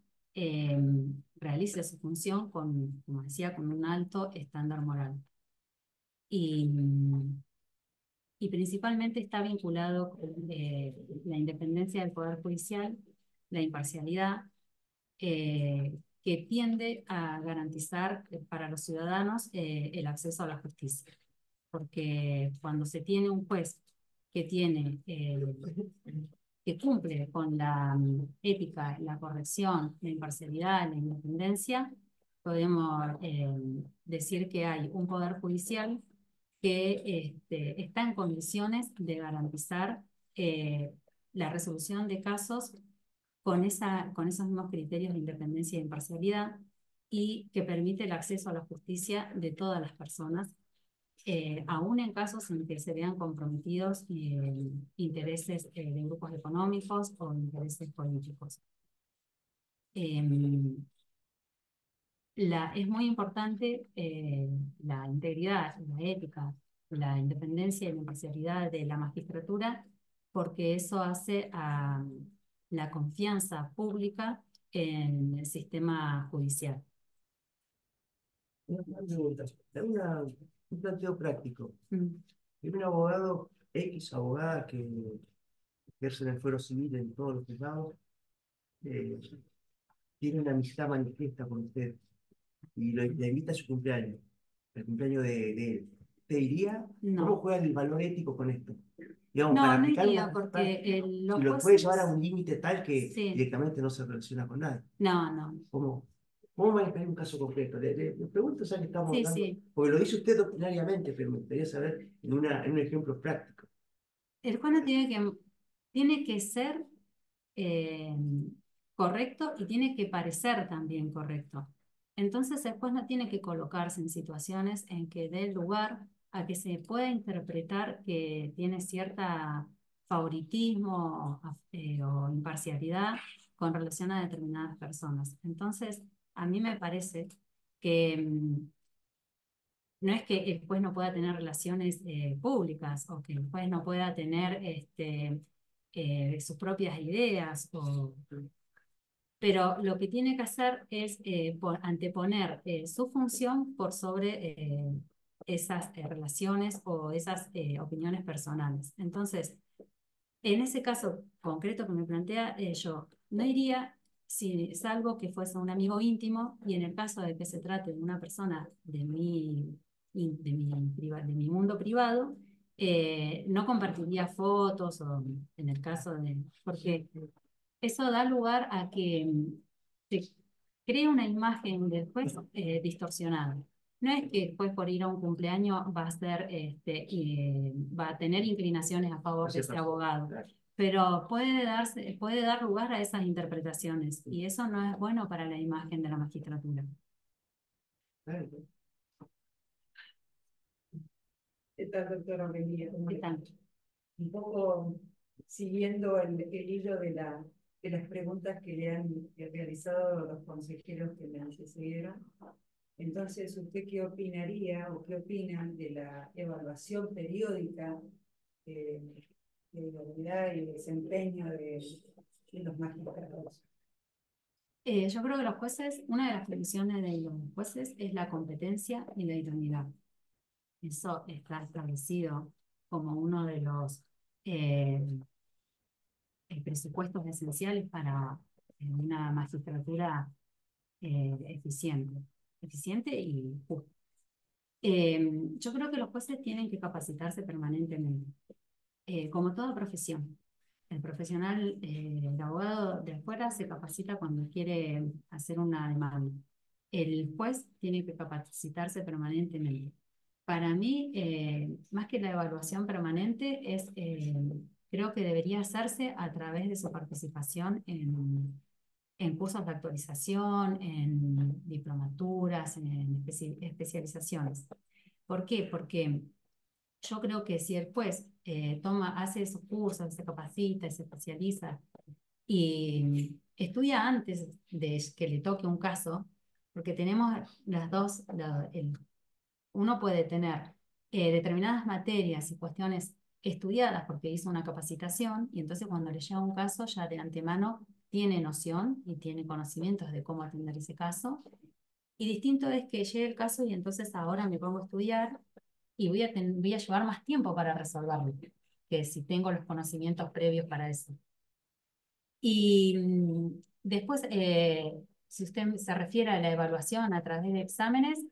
realice su función con, como decía, con un alto estándar moral. Y, y principalmente está vinculado con la independencia del Poder Judicial, la imparcialidad, que tiende a garantizar para los ciudadanos el acceso a la justicia. Porque cuando se tiene un juez que que cumple con la ética, la corrección, la imparcialidad, la independencia, podemos decir que hay un poder judicial que está en condiciones de garantizar la resolución de casos con esos mismos criterios de independencia e imparcialidad y que permite el acceso a la justicia de todas las personas, aún en casos en que se vean comprometidos intereses de grupos económicos o intereses políticos. Es muy importante la integridad, la ética, la independencia y la imparcialidad de la magistratura, porque eso hace a la confianza pública en el sistema judicial. Una pregunta, un planteo práctico. Mm. Hay un abogado, X abogada, que ejerce en el fuero civil en todos los juzgados, eh, tiene una amistad manifiesta con usted y le invita a su cumpleaños, el cumpleaños de él. ¿Te diría cómo No, juega el valor ético con esto? digamos, No, para no aplicar iría una porque los y lo puede jueces... llevar a un límite tal que Sí, directamente no se relaciona con nadie. no, no. ¿Cómo manejar un caso concreto? Le pregunto, ya que estamos Sí, hablando, sí. porque lo dice usted doctrinariamente, pero me gustaría saber en un ejemplo práctico. El juez no tiene que ser eh, correcto y tiene que parecer también correcto. Entonces el juez no tiene que colocarse en situaciones en que dé lugar a que se pueda interpretar que tiene cierta favoritismo o imparcialidad con relación a determinadas personas. Entonces, a mí me parece que no es que el juez no pueda tener relaciones públicas o que el juez no pueda tener sus propias ideas, pero lo que tiene que hacer es anteponer su función por sobre esas relaciones o esas opiniones personales. Entonces, en ese caso concreto que me plantea, yo no iría si salvo que fuese un amigo íntimo y en el caso de que se trate de una persona de mi mundo privado, no compartiría fotos o en el caso de... porque eso da lugar a que se cree una imagen del juez distorsionada. No es que el juez por ir a un cumpleaños va a ser, va a tener inclinaciones a favor de ese abogado, pero puede dar lugar a esas interpretaciones y eso no es bueno para la imagen de la magistratura. ¿Qué tal, doctora Amelia? ¿Qué tal? Un poco siguiendo el hilo de las preguntas que le han realizado los consejeros que me antecedieron. Entonces, ¿usted qué opinaría o qué opinan de la evaluación periódica de idoneidad y desempeño de los magistrados? Yo creo que los jueces, una de las funciones de los jueces es la competencia y la idoneidad. Eso está establecido como uno de los presupuestos esenciales para una magistratura eficiente y justa. Yo creo que los jueces tienen que capacitarse permanentemente, como toda profesión. El profesional, el abogado de afuera se capacita cuando quiere hacer una demanda. El juez tiene que capacitarse permanentemente. Para mí, más que la evaluación permanente, creo que debería hacerse a través de su participación en cursos de actualización, en diplomaturas, en especializaciones. ¿Por qué? Porque yo creo que si el juez hace esos cursos, se capacita, se especializa y estudia antes de que le toque un caso, porque tenemos las dos, uno puede tener determinadas materias y cuestiones estudiadas porque hizo una capacitación y entonces cuando le llega un caso ya de antemano tiene noción y tiene conocimientos de cómo atender ese caso. Y distinto es que llegue el caso y entonces ahora me pongo a estudiar y voy a llevar más tiempo para resolverlo, que si tengo los conocimientos previos para eso. Y después, si usted se refiere a la evaluación a través de exámenes,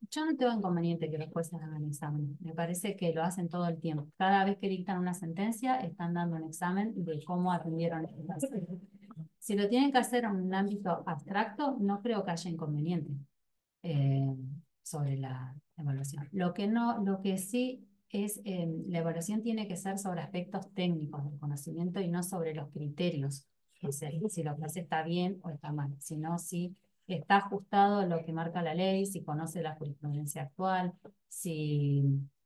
yo no tengo inconveniente que los jueces hagan exámenes. Me parece que lo hacen todo el tiempo. Cada vez que dictan una sentencia, están dando un examen de cómo atendieron el caso. Si lo tienen que hacer en un ámbito abstracto, no creo que haya inconveniente sobre la evaluación. Lo que sí es, la evaluación tiene que ser sobre aspectos técnicos del conocimiento y no sobre los criterios. Si lo que hace está bien o está mal, sino si está ajustado a lo que marca la ley, si conoce la jurisprudencia actual, si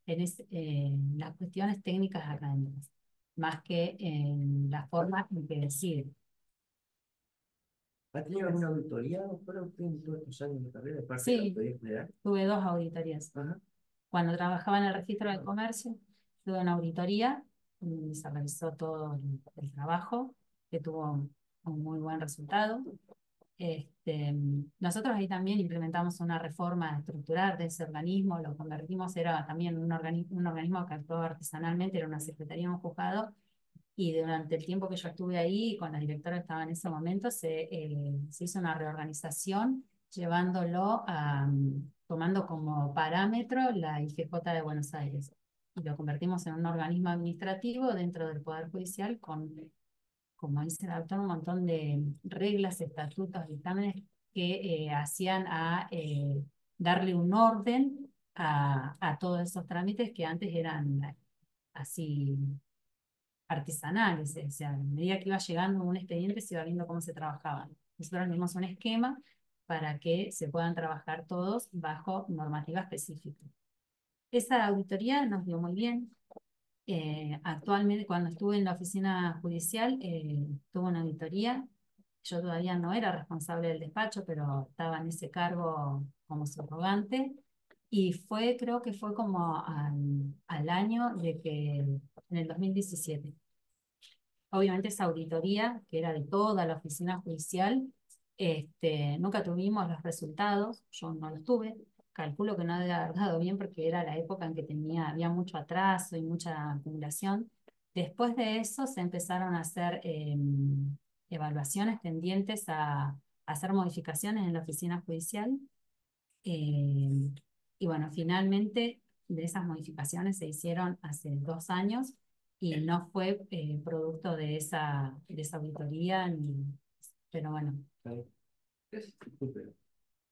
en las cuestiones técnicas académicas, más que en la forma en que decide. ¿Ha tenido alguna auditoría, doctora, usted en todos estos años de carrera de parte de la Sí, Autoridad General? tuve 2 auditorías. Ajá. Cuando trabajaba en el registro de comercio, tuve una auditoría y se realizó todo el trabajo, que tuvo un muy buen resultado. Nosotros ahí también implementamos una reforma estructural de ese organismo, lo convertimos, era también un organismo que actuaba artesanalmente, era una secretaría, un juzgado, y durante el tiempo que yo estuve ahí, con la directora que estaba en ese momento, se hizo una reorganización llevándolo tomando como parámetro la IGJ de Buenos Aires. y lo convertimos en un organismo administrativo dentro del Poder Judicial como ahí se adoptaron un montón de reglas, estatutos, dictámenes que hacían a darle un orden a todos esos trámites que antes eran así artesanales, o sea, a medida que iba llegando un expediente se iba viendo cómo se trabajaban. Nosotros dimos un esquema para que se puedan trabajar todos bajo normativa específica. Esa auditoría nos dio muy bien. Actualmente, cuando estuve en la oficina judicial, tuve una auditoría. Yo todavía no era responsable del despacho, pero estaba en ese cargo como subrogante. Y creo que fue como al año en el 2017. Obviamente esa auditoría, que era de toda la oficina judicial, nunca tuvimos los resultados, yo no los tuve, calculo que no debe haber dado bien porque era la época en que había mucho atraso y mucha acumulación. Después de eso se empezaron a hacer evaluaciones tendientes a hacer modificaciones en la oficina judicial. eh, y bueno, finalmente de esas modificaciones se hicieron hace 2 años y no fue producto de esa auditoría, pero bueno. Súper.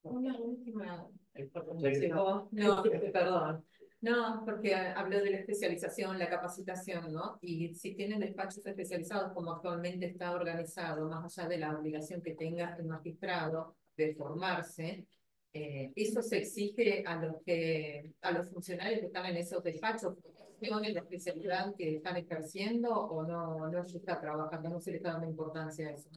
Una última. Perdón, Sí. llegó. No, perdón. No, porque habló de la especialización, la capacitación, ¿no? Y si tienen despachos especializados, como actualmente está organizado, más allá de la obligación que tenga el magistrado de formarse, eso se exige a los funcionarios que están en esos despachos, en la especialidad que están ejerciendo, o no se está trabajando, no se le está dando importancia a eso.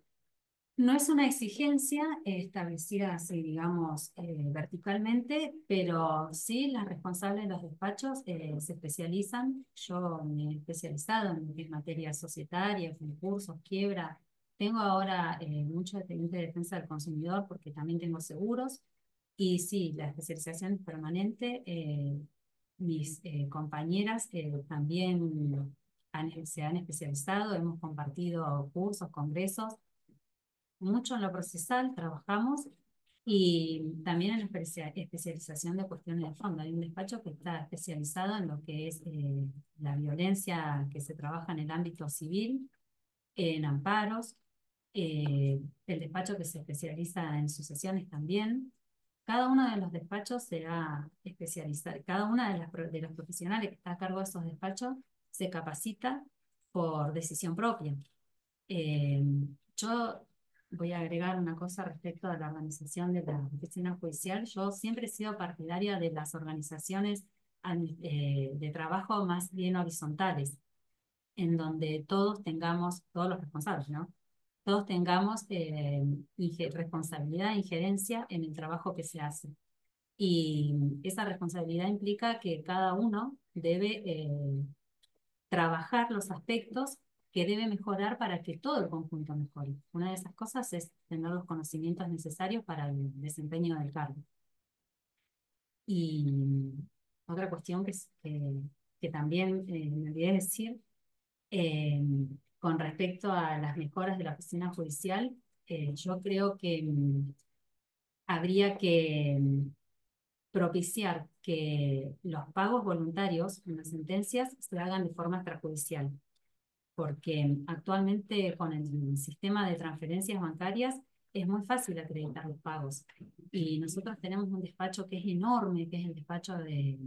No es una exigencia establecida así, digamos, verticalmente, pero sí las responsables de los despachos se especializan. Yo me he especializado en lo que es materias societarias, concursos, quiebra. Tengo ahora mucho expediente de defensa del consumidor porque también tengo seguros. Y sí, la especialización es permanente. Mis compañeras también se han especializado, hemos compartido cursos, congresos mucho en lo procesal, trabajamos, y también en la especialización de cuestiones de fondo. Hay un despacho que está especializado en lo que es la violencia que se trabaja en el ámbito civil, en amparos, el despacho que se especializa en sucesiones también. Cada uno de los despachos se ha especializado, cada una de los profesionales que está a cargo de esos despachos se capacita por decisión propia. Eh, yo voy a agregar una cosa respecto a la organización de la oficina judicial. Yo siempre he sido partidaria de las organizaciones de trabajo más bien horizontales, en donde todos los responsables, ¿no? Todos tengamos responsabilidad e injerencia en el trabajo que se hace. Y esa responsabilidad implica que cada uno debe trabajar los aspectos que debe mejorar para que todo el conjunto mejore. Una de esas cosas es tener los conocimientos necesarios para el desempeño del cargo. Y otra cuestión que también me olvidé decir, eh, con respecto a las mejoras de la oficina judicial, yo creo que habría que propiciar que los pagos voluntarios en las sentencias se hagan de forma extrajudicial, porque actualmente con el sistema de transferencias bancarias es muy fácil acreditar los pagos. Y nosotros tenemos un despacho que es enorme, que es el despacho de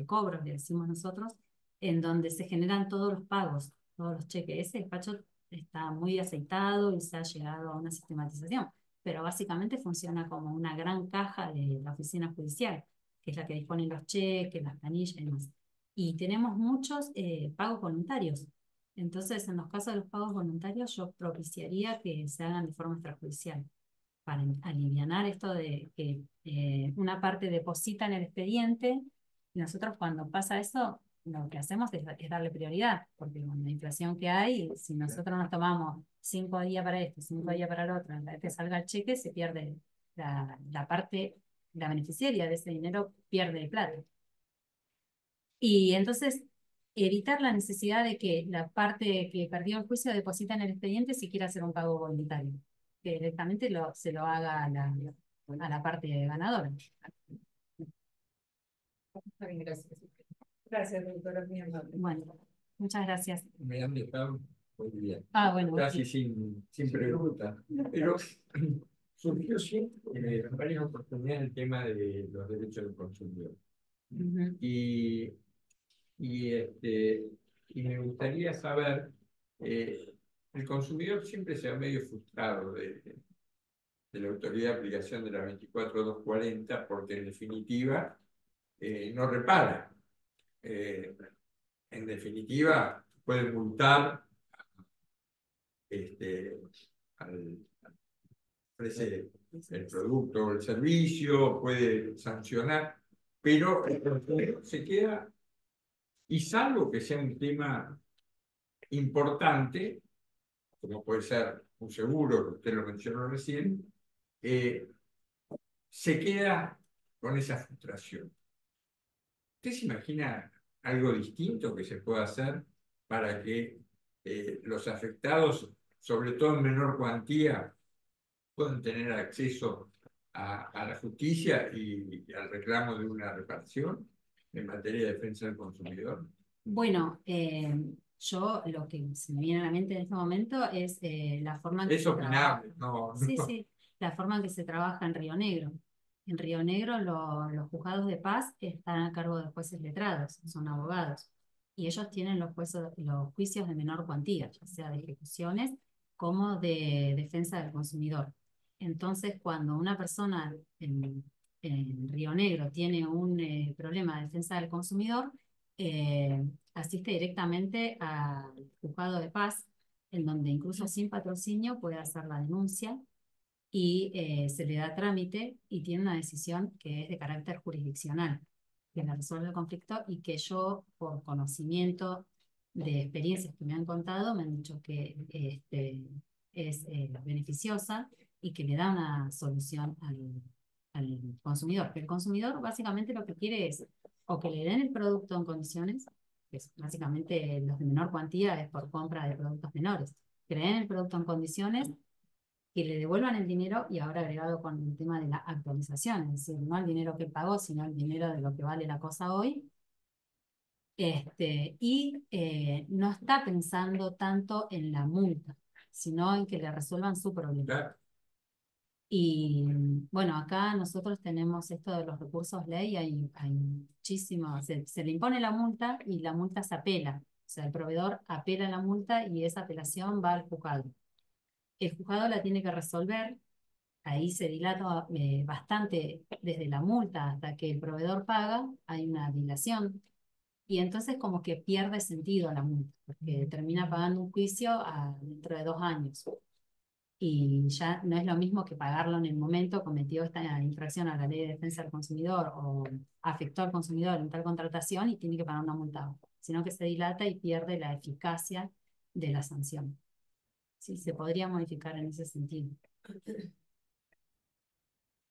cobros, le decimos nosotros, en donde se generan todos los pagos, todos los cheques. Ese despacho está muy aceitado y se ha llegado a una sistematización, pero básicamente funciona como una gran caja de la oficina judicial, que es la que dispone los cheques, las planillas y demás. Y tenemos muchos pagos voluntarios. Entonces, en los casos de los pagos voluntarios, yo propiciaría que se hagan de forma extrajudicial para alivianar esto de que una parte deposita en el expediente y nosotros cuando pasa eso, lo que hacemos es darle prioridad, porque con la inflación que hay, si nosotros nos tomamos 5 días para esto, 5 días para el otro, hasta que salga el cheque, se pierde la parte, la beneficiaria de ese dinero pierde el plata. Y entonces evitar la necesidad de que la parte que perdió el juicio deposita en el expediente si quiere hacer un pago voluntario, que directamente se lo haga a la parte ganadora. Está bien, gracias. Gracias, doctora, muy amable. Bueno, muchas gracias. Me han dejado muy bien, Bueno, casi sin preguntas. Pero surgió siempre en varias oportunidades el tema de los derechos del consumidor. ujú. Y me gustaría saber, el consumidor siempre se ha medio frustrado de la autoridad de aplicación de la 24240 porque en definitiva no repara. En definitiva, puede multar al ofrece el producto o el servicio, puede sancionar, pero el consumidor se queda, y salvo que sea un tema importante, como puede ser un seguro, que usted lo mencionó recién, se queda con esa frustración. ¿Usted se imagina algo distinto que se pueda hacer para que los afectados, sobre todo en menor cuantía, puedan tener acceso a la justicia y al reclamo de una reparación en materia de defensa del consumidor? Bueno, yo lo que se me viene a la mente en este momento es la forma en que Es se trabaja. opinable, no. Sí, sí, la forma en que se trabaja en Río Negro. En Río Negro los juzgados de paz están a cargo de jueces letrados, son abogados, y ellos tienen los juicios de menor cuantía, ya sea de ejecuciones como de defensa del consumidor. Entonces, cuando una persona en Río Negro tiene un problema de defensa del consumidor, asiste directamente al juzgado de paz, en donde incluso sin patrocinio puede hacer la denuncia y se le da trámite y tiene una decisión que es de carácter jurisdiccional, que le resuelve el conflicto y que yo, por conocimiento de experiencias que me han contado, me han dicho que es beneficiosa y que le da una solución al consumidor. Que el consumidor básicamente lo que quiere es o que le den el producto en condiciones, que es básicamente los de menor cuantía es por compra de productos menores, que le den el producto en condiciones, que le devuelvan el dinero y ahora agregado con el tema de la actualización, es decir, no el dinero que pagó, sino el dinero de lo que vale la cosa hoy. No está pensando tanto en la multa, sino en que le resuelvan su problema. Claro. Y bueno, acá nosotros tenemos esto de los recursos ley, hay muchísimo, se le impone la multa y la multa se apela. O sea, el proveedor apela la multa y esa apelación va al juzgado. El juzgado la tiene que resolver, ahí se dilata bastante desde la multa hasta que el proveedor paga, hay una dilación. Y entonces como que pierde sentido la multa, porque termina pagando un juicio dentro de 2 años. Y ya no es lo mismo que pagarlo en el momento, cometió esta infracción a la ley de defensa del consumidor o afectó al consumidor en tal contratación y tiene que pagar una multa, sino que se dilata y pierde la eficacia de la sanción. Sí, se podría modificar en ese sentido.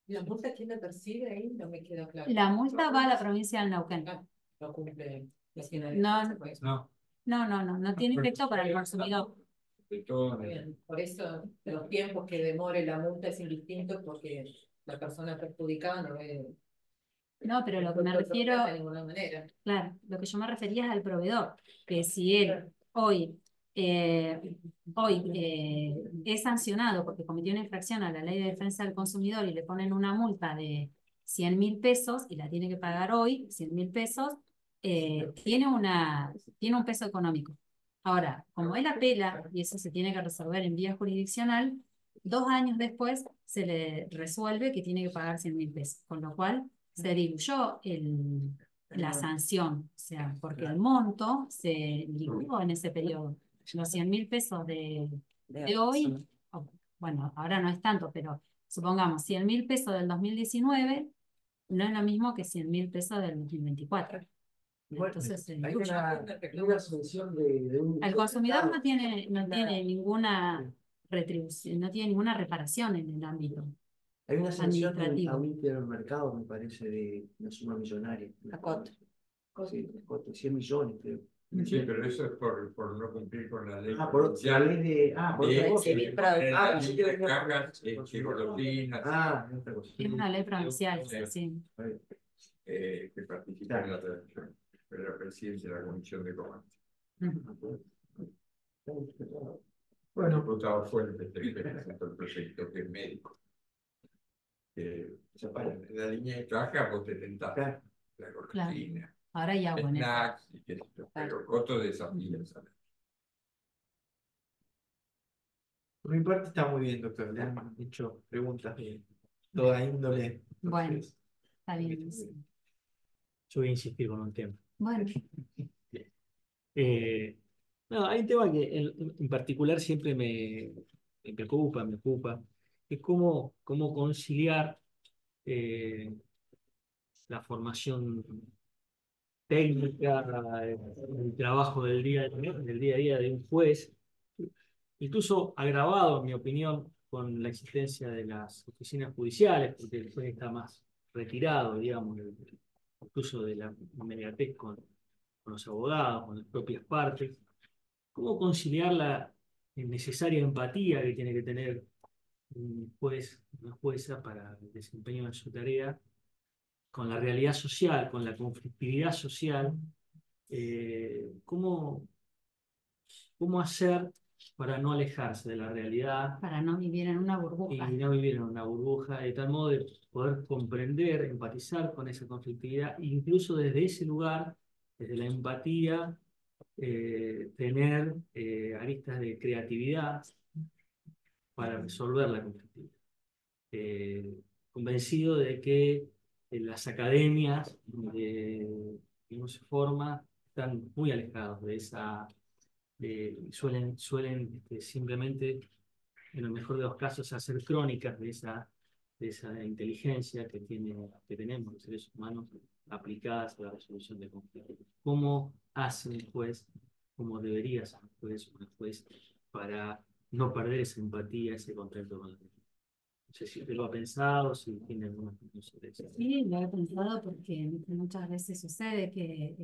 ¿La multa quién la percibe ahí? No me queda claro. La multa va a la provincia de Neuquén. No cumple la No, no tiene efecto para el consumidor. De todo. Bien, por eso los tiempos que demore la multa es indistinto porque la persona perjudicada no ve. No, pero lo que me refiero, de ninguna manera. claro, lo que yo me refería es al proveedor, que si él hoy es sancionado porque cometió una infracción a la ley de defensa del consumidor y le ponen una multa de 100.000 pesos y la tiene que pagar hoy, 100.000 pesos, tiene un peso económico. Ahora, como él apela, y eso se tiene que resolver en vía jurisdiccional, 2 años después se le resuelve que tiene que pagar 100.000 pesos, con lo cual se diluyó la sanción, o sea, porque el monto se liquidó en ese periodo. Los 100.000 pesos de hoy, bueno, ahora no es tanto, pero supongamos 100.000 pesos del 2019 no es lo mismo que 100.000 pesos del 2024. Entonces, Hay una sanción de un... al consumidor no tiene ninguna retribución, no tiene ninguna reparación en el ámbito Hay una sanción administrativo. a un hipermercado, me parece, de una suma millonaria. Acoto. Sí, 100 millones, creo. Sí, pero eso es por no cumplir con la ley. Por otra ley de... por otra cosa. civil provincial. Sí que venía- Cargas, que golosinas. es otra cosa. Es una ley provincial, sí. Que participan en la redacción. Pero presidencia de la Comisión de Comercio. Bueno, Diputado Fuentes, que presentó el proyecto, que es médico. En la línea de trabajo vos te tentás claro. la golosina, Ahora hay agua en eso. snacks, y qué sé yo, pero otro desafío. ¿Sabes? Por mi parte está muy bien, doctor. Le han hecho preguntas de toda índole. Bueno, Entonces, está bien. Sí. Yo voy a insistir con un tema. Bueno, Eh, no, hay un tema que en particular siempre me preocupa, me ocupa, es cómo conciliar la formación técnica, el trabajo del día a día de un juez, incluso agravado, en mi opinión, con la existencia de las oficinas judiciales, porque el juez está más retirado, digamos, incluso de la inmediatez con los abogados, con las propias partes. ¿Cómo conciliar la necesaria empatía que tiene que tener un juez, una jueza para el desempeño de su tarea con la realidad social, con la conflictividad social? ¿Cómo hacer para no alejarse de la realidad para no vivir en una y burbuja. no vivir en una burbuja, de tal modo de poder comprender, empatizar con esa conflictividad, e incluso desde ese lugar, desde la empatía, tener aristas de creatividad para resolver la conflictividad? Eh, Convencido de que las academias que uno se forma están muy alejados de esa, suelen simplemente, en el mejor de los casos, hacer crónicas de esa inteligencia que tenemos los seres humanos aplicadas a la resolución de conflictos. ¿Cómo hace un juez, cómo debería ser un juez, una juez, para no perder esa empatía, ese contacto con la gente? No sé si usted lo ha pensado, si tiene alguna opinión sobre eso. Sí, lo he pensado porque muchas veces sucede que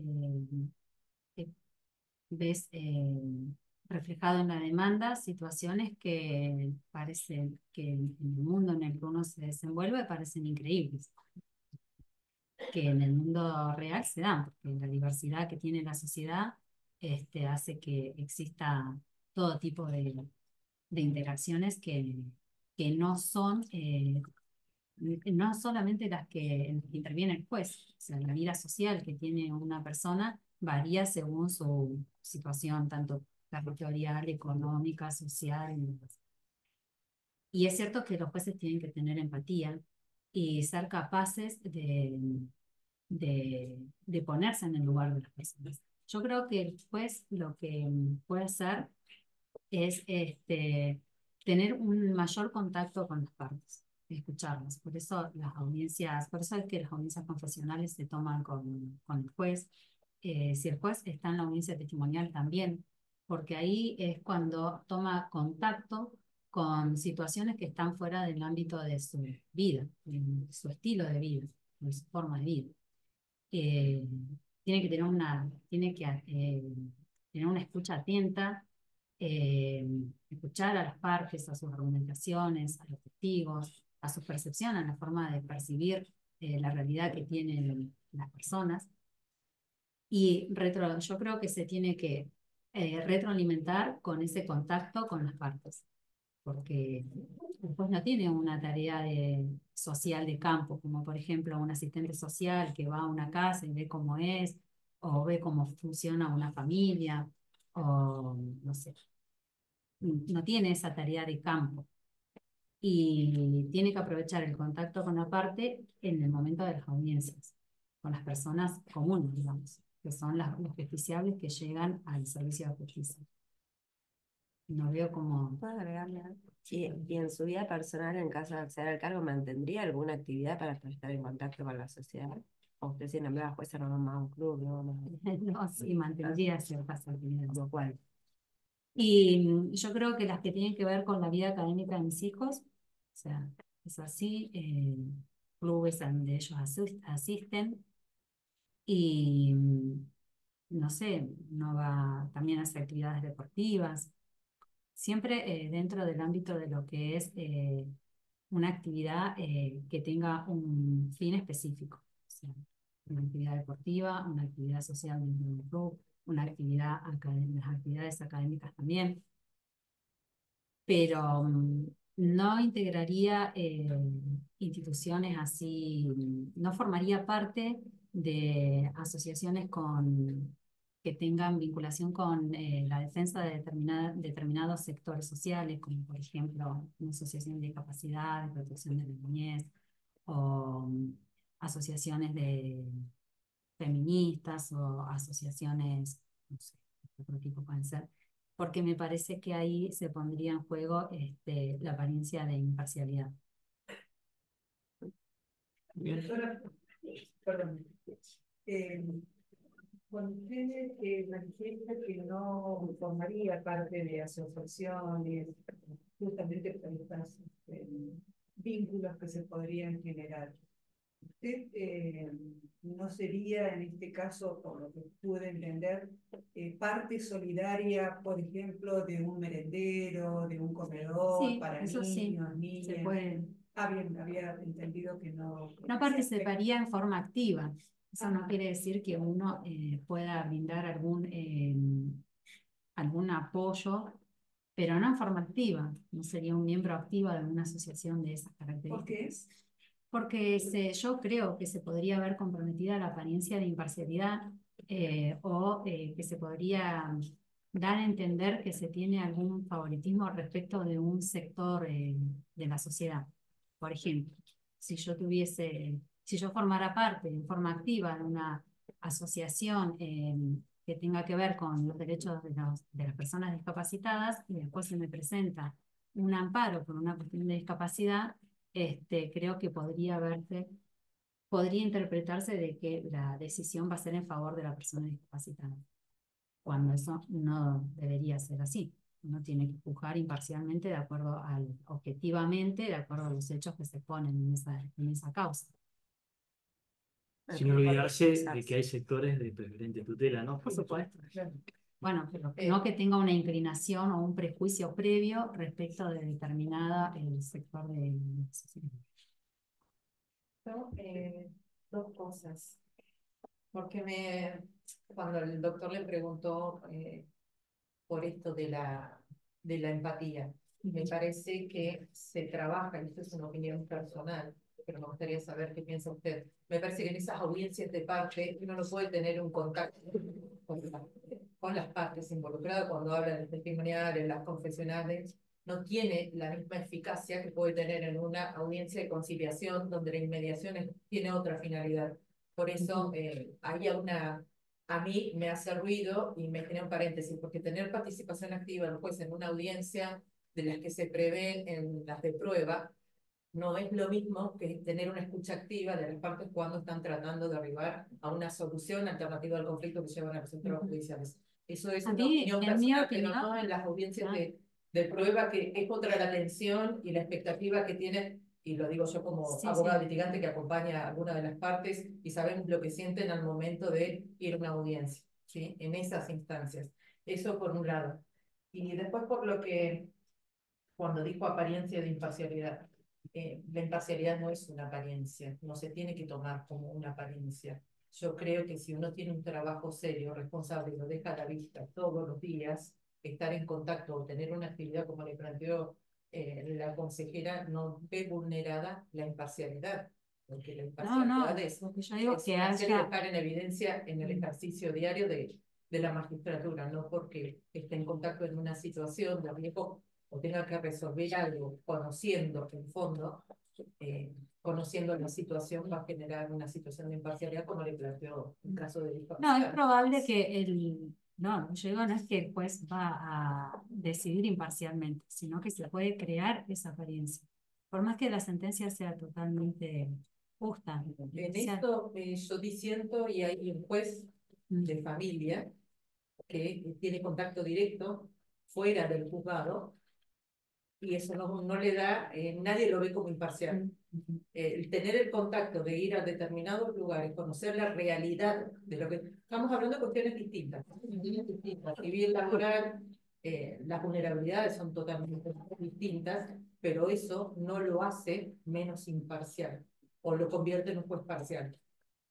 ves reflejado en la demanda situaciones que parecen que en el mundo en el que uno se desenvuelve parecen increíbles, que en el mundo real se dan, porque la diversidad que tiene la sociedad hace que exista todo tipo de interacciones que no son no solamente en las que interviene el juez, o sea, la vida social que tiene una persona varía según su situación, tanto territorial, económica, social. Y es cierto que los jueces tienen que tener empatía y ser capaces de ponerse en el lugar de las personas. Yo creo que el juez lo que puede hacer es tener un mayor contacto con las partes, escucharlas. Por eso por eso es que las audiencias confesionales se toman con el juez. Si el juez está en la audiencia testimonial también, porque ahí es cuando toma contacto con situaciones que están fuera del ámbito de su vida, de su estilo de vida, de su forma de vida. Eh, tiene que tener una escucha atenta, eh, escuchar a las partes, a sus argumentaciones, a los testigos, a su percepción, a la forma de percibir la realidad que tienen las personas. Y yo creo que se tiene que retroalimentar con ese contacto con las partes, porque después no tiene una tarea social de campo, como por ejemplo un asistente social que va a una casa y ve cómo es, o ve cómo funciona una familia, o no sé, no tiene esa tarea de campo y tiene que aprovechar el contacto con la parte en el momento de las audiencias, con las personas comunes, digamos, que son los justiciables que llegan al servicio de justicia. No veo cómo... ¿Puedo agregarle algo? Y en su vida personal, en caso de acceder al cargo, ¿mantendría alguna actividad para estar en contacto con la sociedad? O usted, si nombraba jueza, no más un club, no más. No, sí, mantendría ciertas actividades, lo cual. Y yo creo que las que tienen que ver con la vida académica de mis hijos, o sea, es así, clubes donde ellos asisten y, no sé, no va, también hace actividades deportivas, siempre dentro del ámbito de lo que es una actividad que tenga un fin específico. O sea, una actividad deportiva, una actividad social dentro del club, las actividades académicas también, pero no integraría instituciones así, no formaría parte de asociaciones que tengan vinculación con la defensa de determinados sectores sociales, como por ejemplo una asociación de discapacidad, de protección de la niñez, o asociaciones de feministas o asociaciones, no sé, de otro tipo pueden ser, porque me parece que ahí se pondría en juego la apariencia de imparcialidad. Doctora, perdón. Cuando usted manifiesta que no formaría parte de asociaciones, justamente por estos vínculos que se podrían generar, ¿usted no sería en este caso, por lo que pude entender, parte solidaria, por ejemplo, de un merendero, de un comedor Sí, para eso sí, niños, se niñas? puede. Ah, bien, había entendido que no. No participaría en forma activa. Eso no Ajá. quiere decir que uno pueda brindar algún apoyo, pero no en forma activa. No sería un miembro activo de una asociación de esas ¿Por qué? características. Porque yo creo que se podría ver comprometida la apariencia de imparcialidad o que se podría dar a entender que se tiene algún favoritismo respecto de un sector de la sociedad. Por ejemplo, si yo formara parte en forma activa de una asociación que tenga que ver con los derechos de las personas discapacitadas y después se me presenta un amparo por una cuestión de discapacidad, creo que podría interpretarse de que la decisión va a ser en favor de la persona discapacitada, cuando eso no debería ser así. Uno tiene que juzgar imparcialmente objetivamente, de acuerdo a los hechos que se ponen en esa causa. Sin olvidarse de que hay sectores de preferente tutela, ¿no? Por supuesto. Bueno, pero Eh. no que tenga una inclinación o un prejuicio previo respecto de determinada el sector de la sociedad. Yo, dos cosas. Porque cuando el doctor le preguntó por esto de la empatía, me parece que se trabaja, y esto es una opinión personal, pero me gustaría saber qué piensa usted. Me parece que en esas audiencias de parte uno no puede tener un contacto con las partes involucradas cuando hablan de testimoniales, las confesionales, no tiene la misma eficacia que puede tener en una audiencia de conciliación donde la inmediación tiene otra finalidad. Por eso a mí me hace ruido y me genera un paréntesis, porque tener participación activa después en una audiencia de las que se prevén en las de prueba, no es lo mismo que tener una escucha activa de las partes cuando están tratando de arribar a una solución alternativa al conflicto que llevan a los centros judiciales. Eso es una opinión En mi personal, opinión, pero no en las audiencias claro. de prueba, que es contra la tensión y la expectativa que tiene, y lo digo yo como Sí, abogado sí. litigante que acompaña a alguna de las partes y sabemos lo que sienten al momento de ir a una audiencia, ¿sí? En esas instancias. Eso por un lado. Y después por lo que, cuando dijo apariencia de imparcialidad, la imparcialidad no es una apariencia, no se tiene que tomar como una apariencia. Yo creo que si uno tiene un trabajo serio, responsable, y lo deja a la vista todos los días, estar en contacto o tener una actividad como le planteó la consejera, no ve vulnerada la imparcialidad. Porque la imparcialidad es, lo que yo digo es que hacer y haya... dejar en evidencia en el ejercicio diario de la magistratura, no porque esté en contacto en una situación de riesgo o tenga que resolver algo conociendo el fondo, conociendo la situación, va a generar una situación de imparcialidad como le planteó el caso de discapacidad. No, es probable que no, yo digo, no es que el juez va a decidir imparcialmente, sino que se puede crear esa apariencia. Por más que la sentencia sea totalmente justa. En esto yo disiento, y hay un juez de familia que tiene contacto directo fuera del juzgado, y eso no le da, nadie lo ve como imparcial. El tener el contacto de ir a determinados lugares, conocer la realidad de lo que... Estamos hablando de cuestiones distintas. Civil, laboral, las vulnerabilidades son totalmente distintas, pero eso no lo hace menos imparcial o lo convierte en un juez parcial.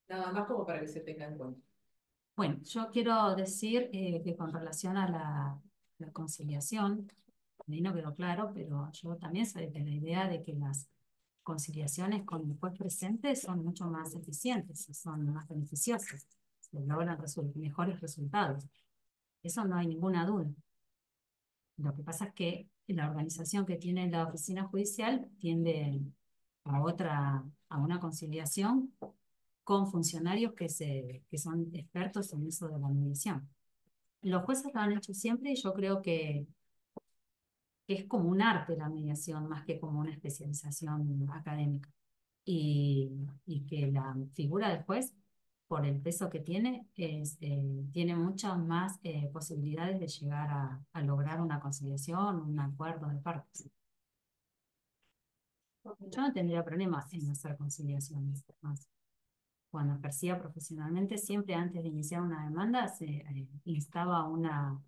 Nada más como para que se tenga en cuenta. Bueno, yo quiero decir que con relación a la conciliación, ahí no quedó claro, pero yo también soy de la idea de que las conciliaciones con el juez presente son mucho más eficientes, son más beneficiosas, se logran mejores resultados. Eso no hay ninguna duda. Lo que pasa es que la organización que tiene la oficina judicial tiende a una conciliación con funcionarios que son expertos en eso de la mediación. Los jueces lo han hecho siempre y yo creo que es como un arte la mediación más que como una especialización académica. Y que la figura del juez, por el peso que tiene, tiene muchas más posibilidades de llegar a lograr una conciliación, un acuerdo de partes. Yo no tendría problema en hacer conciliaciones. Más. Cuando ejercía profesionalmente, siempre antes de iniciar una demanda se instaba una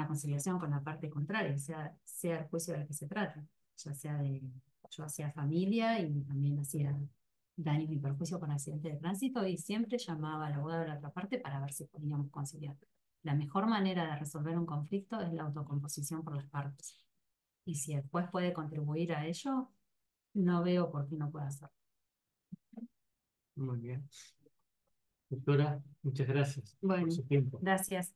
conciliación con la parte contraria, sea el juicio del que se trata, ya sea yo hacía familia y también hacía daños y perjuicios con accidentes de tránsito y siempre llamaba al abogado de la otra parte para ver si podíamos conciliar. La mejor manera de resolver un conflicto es la autocomposición por las partes. Y si el juez puede contribuir a ello, no veo por qué no puede hacerlo. Muy bien. Doctora, muchas gracias Bueno, por su tiempo. gracias.